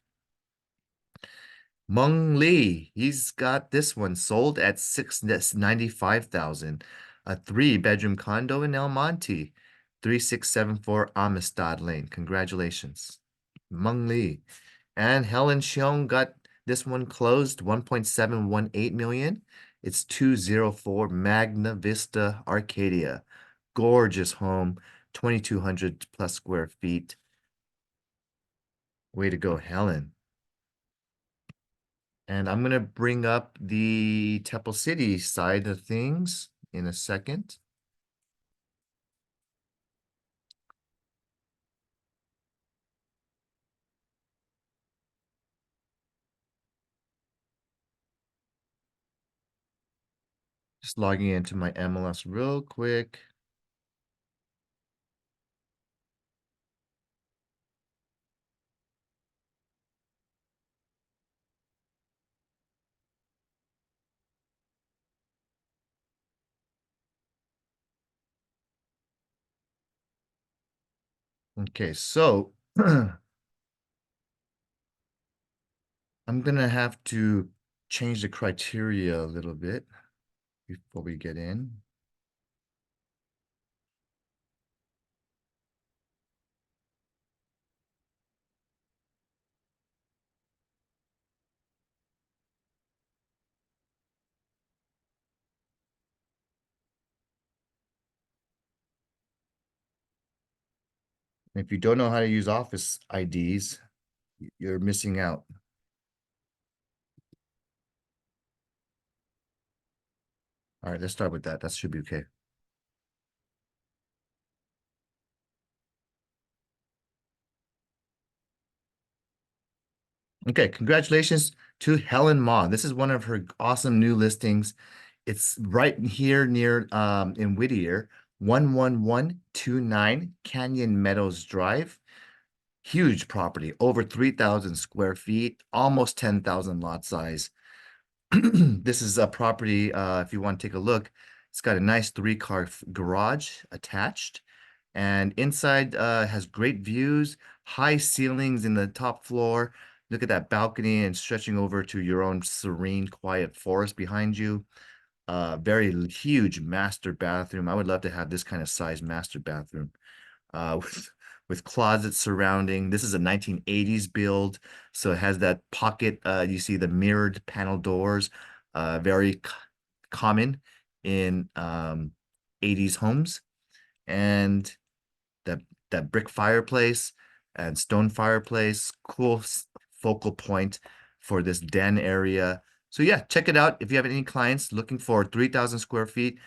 Meng Lee, he's got this one sold at $695,000. A 3-bedroom condo in El Monte, 3674 Amistad Lane. Congratulations, Meng Lee. And Helen Xiong got this one closed, 1.718 million. It's 204 Magna Vista Arcadia. Gorgeous home, 2,200 plus square feet. Way to go, Helen. And I'm going to bring up the Temple City side of things in a second. Just logging into my MLS real quick. Okay, so I'm gonna have to change the criteria a little bit before we get in. If you don't know how to use Office IDs, you're missing out. All right, let's start with that. That should be okay. Okay, congratulations to Helen Ma. This is one of her awesome new listings. It's right here near in Whittier, 11129 Canyon Meadows Drive. Huge property, over 3,000 square feet, almost 10,000 lot size. This is a property, if you want to take a look, it's got a nice three-car garage attached. And inside has great views, high ceilings in the top floor. Look at that balcony and stretching over to your own serene, quiet forest behind you. Very huge master bathroom. I would love to have this kind of size master bathroom with closets surrounding. This is a 1980s build, so it has that pocket. You see the mirrored panel doors, very common in 80s homes, and that brick fireplace and stone fireplace, cool focal point for this den area. So yeah, check it out if you have any clients looking for 3,000 square feet.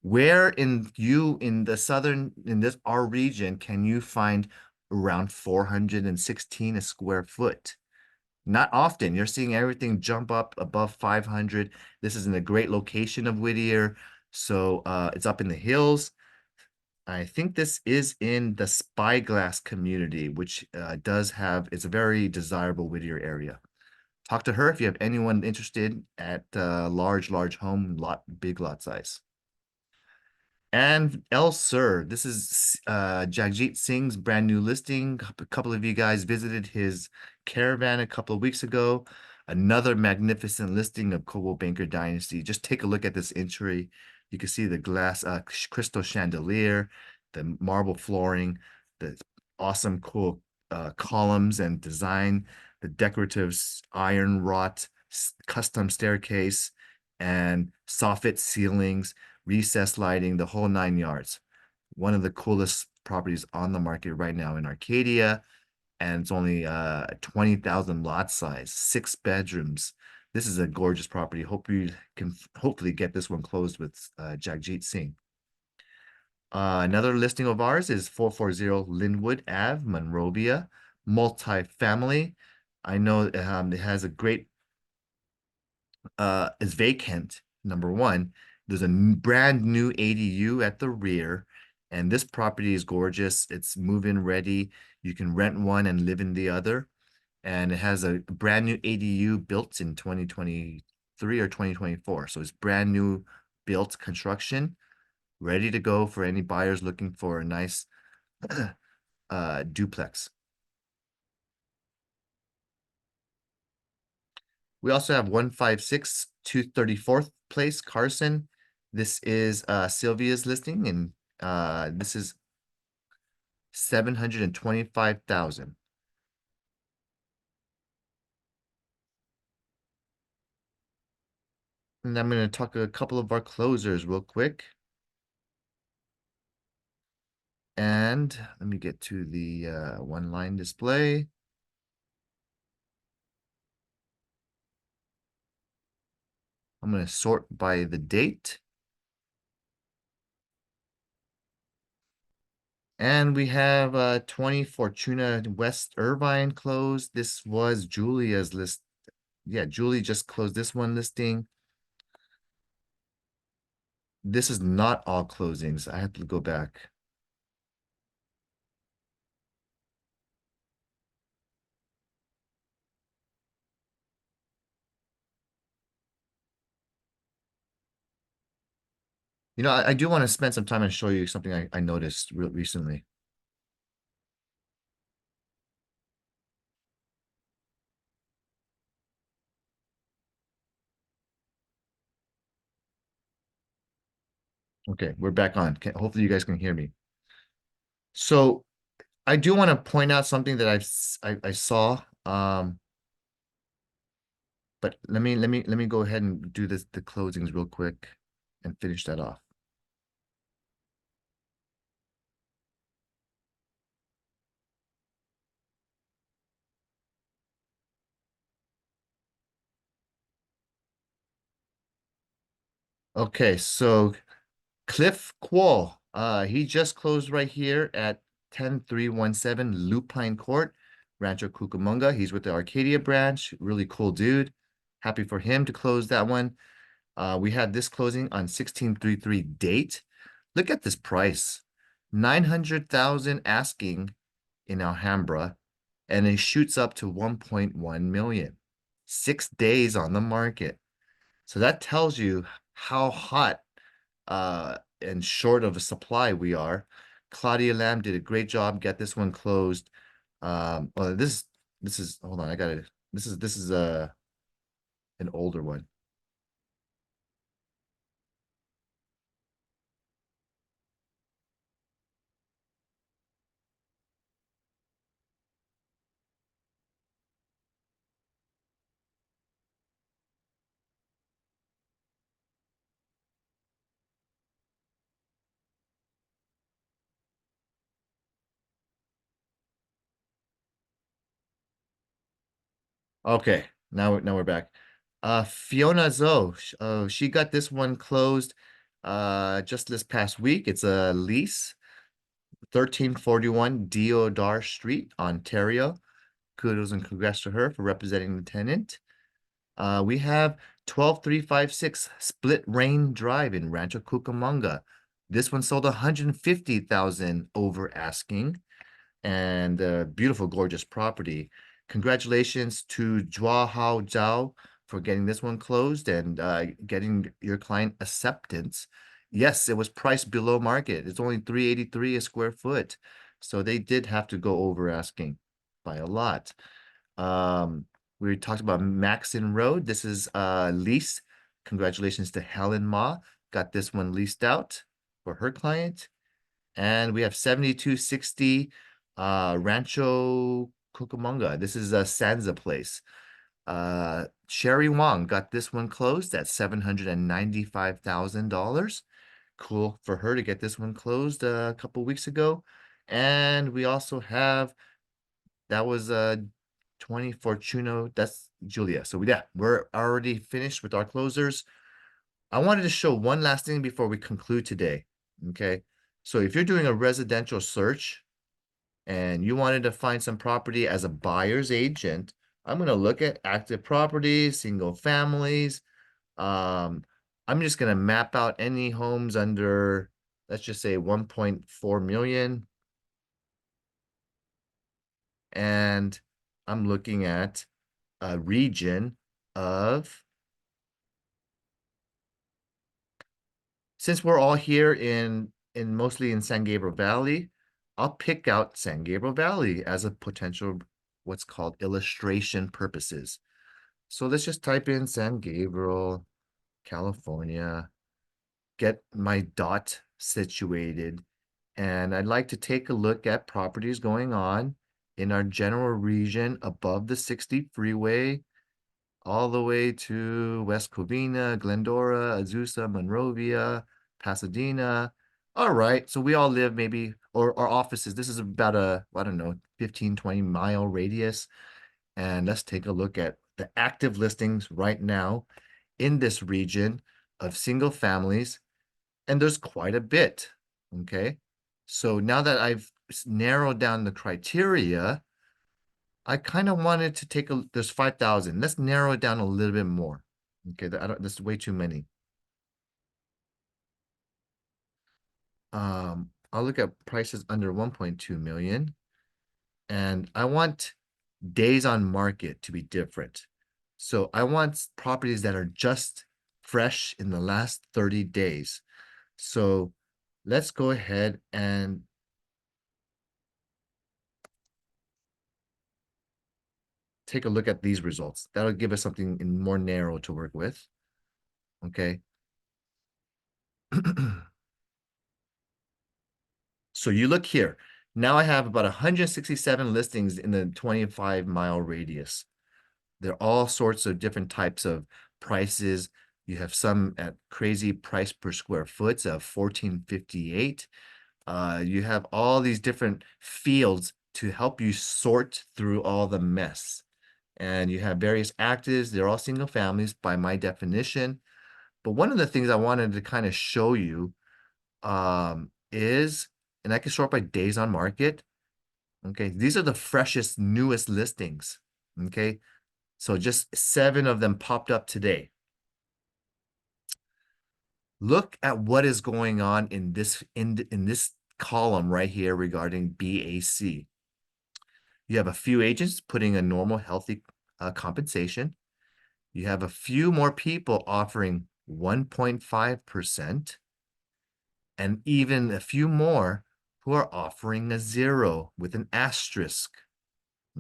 Where in the southern, in this our region, can you find around 416 a square foot? Not often. You're seeing everything jump up above 500. This is in a great location of Whittier. So it's up in the hills. I think this is in the Spyglass community, which does have, it's a very desirable Whittier area. Talk to her if you have anyone interested at large home lot, big lot size. And El Sur, this is Jagjit Singh's brand new listing. A couple of you guys visited his caravan a couple of weeks ago. Another magnificent listing of Coldwell Banker Dynasty. Just take a look at this entry. You can see the glass crystal chandelier, the marble flooring, the awesome cool columns and design, the decorative iron wrought custom staircase, and soffit ceilings, recessed lighting, the whole 9 yards. One of the coolest properties on the market right now in Arcadia, and it's only 20,000 lot size, 6 bedrooms. This is a gorgeous property. Hope you can hopefully get this one closed with Jagjit Singh. Another listing of ours is 440 Linwood Ave, Monrovia, multi-family. I know it has a great is vacant, number one. There's a brand new ADU at the rear, and this property is gorgeous. It's move-in ready. You can rent one and live in the other. And it has a brand new ADU built in 2023 or 2024. So it's brand new built construction, ready to go for any buyers looking for a nice duplex. We also have 156 234th Place, Carson. This is Sylvia's listing, and this is 725,000. And I'm going to talk a couple of our closers real quick. And let me get to the one line display. I'm going to sort by the date. And we have 20 Fortuna West Irvine closed. This was Julia's list. Yeah, Julie just closed this one listing. this is not all closings. I have to go back. You know, I do want to spend some time and show you something I noticed real recently. Okay, we're back on. Hopefully you guys can hear me. So I do want to point out something that I saw. But let me go ahead and do the closings real quick and finish that off. Okay, so Cliff Quall, he just closed right here at 10317 Lupine Court, Rancho Cucamonga. He's with the Arcadia branch. Really cool dude. Happy for him to close that one. We had this closing on 1633 date. Look at this price. 900,000 asking in Alhambra, and it shoots up to 1.1 million. 6 days on the market. So that tells you how hot and short of a supply we are. Claudia Lamb did a great job. Get this one closed. Well, this is hold on, I got it. This is an older one. Okay, now we're back. Fiona Zoe, she got this one closed just this past week. It's a lease, 1341 Deodar Street, Ontario. Kudos and congrats to her for representing the tenant. We have 12356 Split Rain Drive in Rancho Cucamonga. This one sold 150,000 over asking, and beautiful, gorgeous property. Congratulations to Jua Hao Zhao for getting this one closed and getting your client acceptance. Yes, it was priced below market. It's only 383 a square foot. So they did have to go over asking by a lot. Um, we talked about Maxon Road. This is lease. Congratulations to Helen Ma. Got this one leased out for her client. And we have 7260 Rancho Cucamonga. This is a Sansa place. Sherry Wong got this one closed at $795,000. Cool for her to get this one closed a couple weeks ago. And we also have that was 20 Fortuno. That's Julia. So yeah, we're already finished with our closers. I wanted to show one last thing before we conclude today. Okay. So if you're doing a residential search and you wanted to find some property as a buyer's agent, I'm going to look at active properties, single families. Um, I'm just going to map out any homes under, let's just say 1.4 million. And I'm looking at a region of, since we're all here in mostly in San Gabriel Valley, I'll pick out San Gabriel Valley as a potential what's called illustration purposes. So let's just type in San Gabriel, California, get my dot situated, and I'd like to take a look at properties going on in our general region above the 60 freeway, all the way to West Covina, Glendora, Azusa, Monrovia, Pasadena. All right, so we all live maybe, or our offices, this is about a, I don't know, 15, 20-mile radius. And let's take a look at the active listings right now in this region of single families. And there's quite a bit, okay? So now that I've narrowed down the criteria, I kind of wanted to take a, there's 5,000. Let's narrow it down a little bit more. Okay, I don't, that's way too many. I'll look at prices under 1.2 million. And I want days on market to be different. So I want properties that are just fresh in the last 30 days. So let's go ahead and take a look at these results. That'll give us something in more narrow to work with. Okay. So you look here. Now I have about 167 listings in the 25-mile radius. They're all sorts of different types of prices. You have some at crazy price per square foot of 14.58. You have all these different fields to help you sort through all the mess. And you have various actives. They're all single families by my definition. But one of the things I wanted to kind of show you is, and I can sort by days on market. Okay, these are the freshest, newest listings. Okay, so just 7 of them popped up today. Look at what is going on in this column right here regarding BAC. You have a few agents putting a normal, healthy compensation. You have a few more people offering 1.5%, and even a few more who are offering a 0 with an asterisk.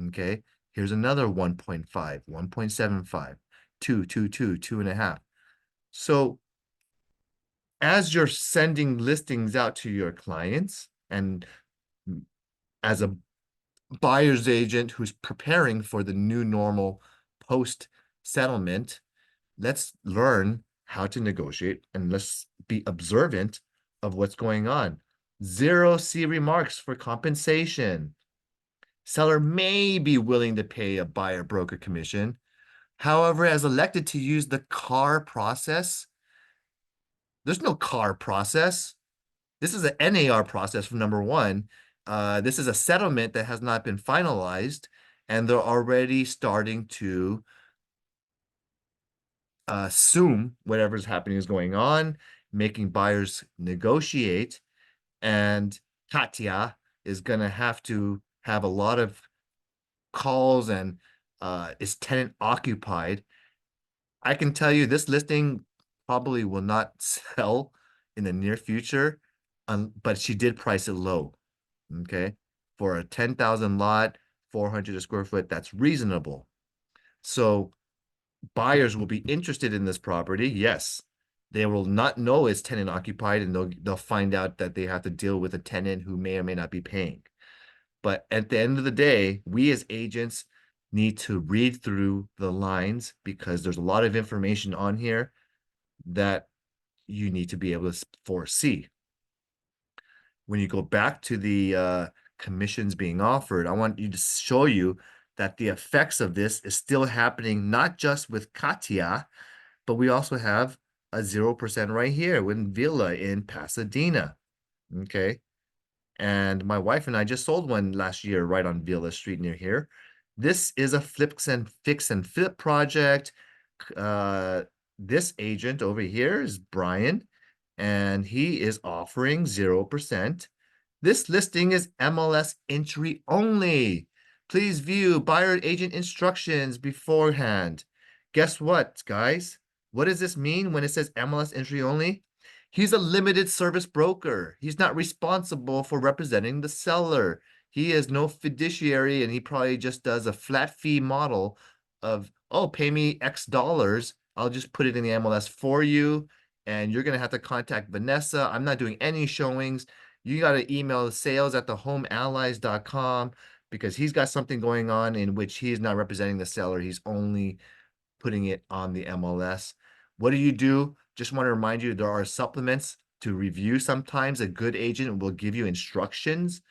Okay, here's another 1.5, 1.75, 2, 2, 2, 2.5. So as you're sending listings out to your clients, and as a buyer's agent who's preparing for the new normal post settlement, let's learn how to negotiate and let's be observant of what's going on. 0 C remarks for compensation. Seller may be willing to pay a buyer broker commission. However, as elected to use the CAR process, there's no CAR process. This is an NAR process from number one. This is a settlement that has not been finalized, and they're already starting to assume whatever's happening is going on, making buyers negotiate. And Katya is going to have a lot of calls and is tenant occupied. I can tell you this listing probably will not sell in the near future, but she did price it low. Okay. For a 10,000 lot, 400 a square foot, that's reasonable. So buyers will be interested in this property. Yes. They will not know it's tenant occupied, and they'll find out that they have to deal with a tenant who may or may not be paying. But at the end of the day, we as agents need to read through the lines because there's a lot of information on here that you need to be able to foresee. When you go back to the commissions being offered, I want you to show you that the effects of this is still happening, not just with Katia, but we also have a 0% right here with Villa in Pasadena. Okay. And my wife and I just sold one last year right on Villa Street near here. This is a fix and flip project. This agent over here is Brian, and he is offering 0%. This listing is MLS entry only. Please view buyer agent instructions beforehand. Guess what, guys? What does this mean when it says MLS entry only? He's a limited service broker. He's not responsible for representing the seller. He is no fiduciary, and he probably just does a flat fee model of, oh, pay me X dollars. I'll just put it in the MLS for you, and you're going to have to contact Vanessa. I'm not doing any showings. You got to email sales@thehomeallies.com because he's got something going on in which he is not representing the seller. He's only putting it on the MLS. What do? Just want to remind you, there are supplements to review. Sometimes a good agent will give you instructions.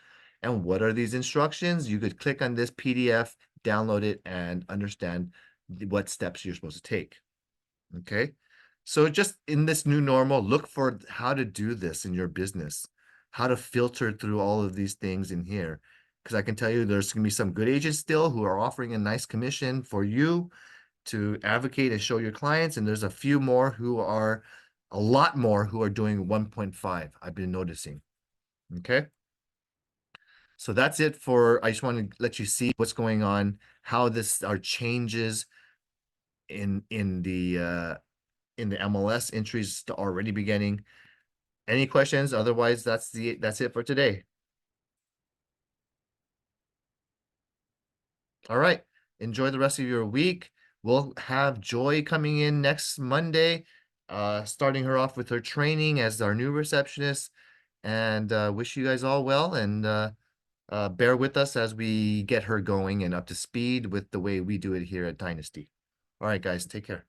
And what are these instructions? You could click on this PDF, download it, and understand what steps you're supposed to take. Okay. So just in this new normal, look for how to do this in your business, how to filter through all of these things in here. Because I can tell you there's going to be some good agents still who are offering a nice commission for you to advocate and show your clients. And there's a lot more who are doing 1.5. I've been noticing. Okay. So that's it for, I just want to let you see what's going on, how this are changes in the MLS entries already beginning. Any questions? Otherwise, that's it for today. All right. Enjoy the rest of your week. We'll have Joy coming in next Monday, starting her off with her training as our new receptionist. And wish you guys all well, and bear with us as we get her going and up to speed with the way we do it here at Dynasty. All right, guys, take care.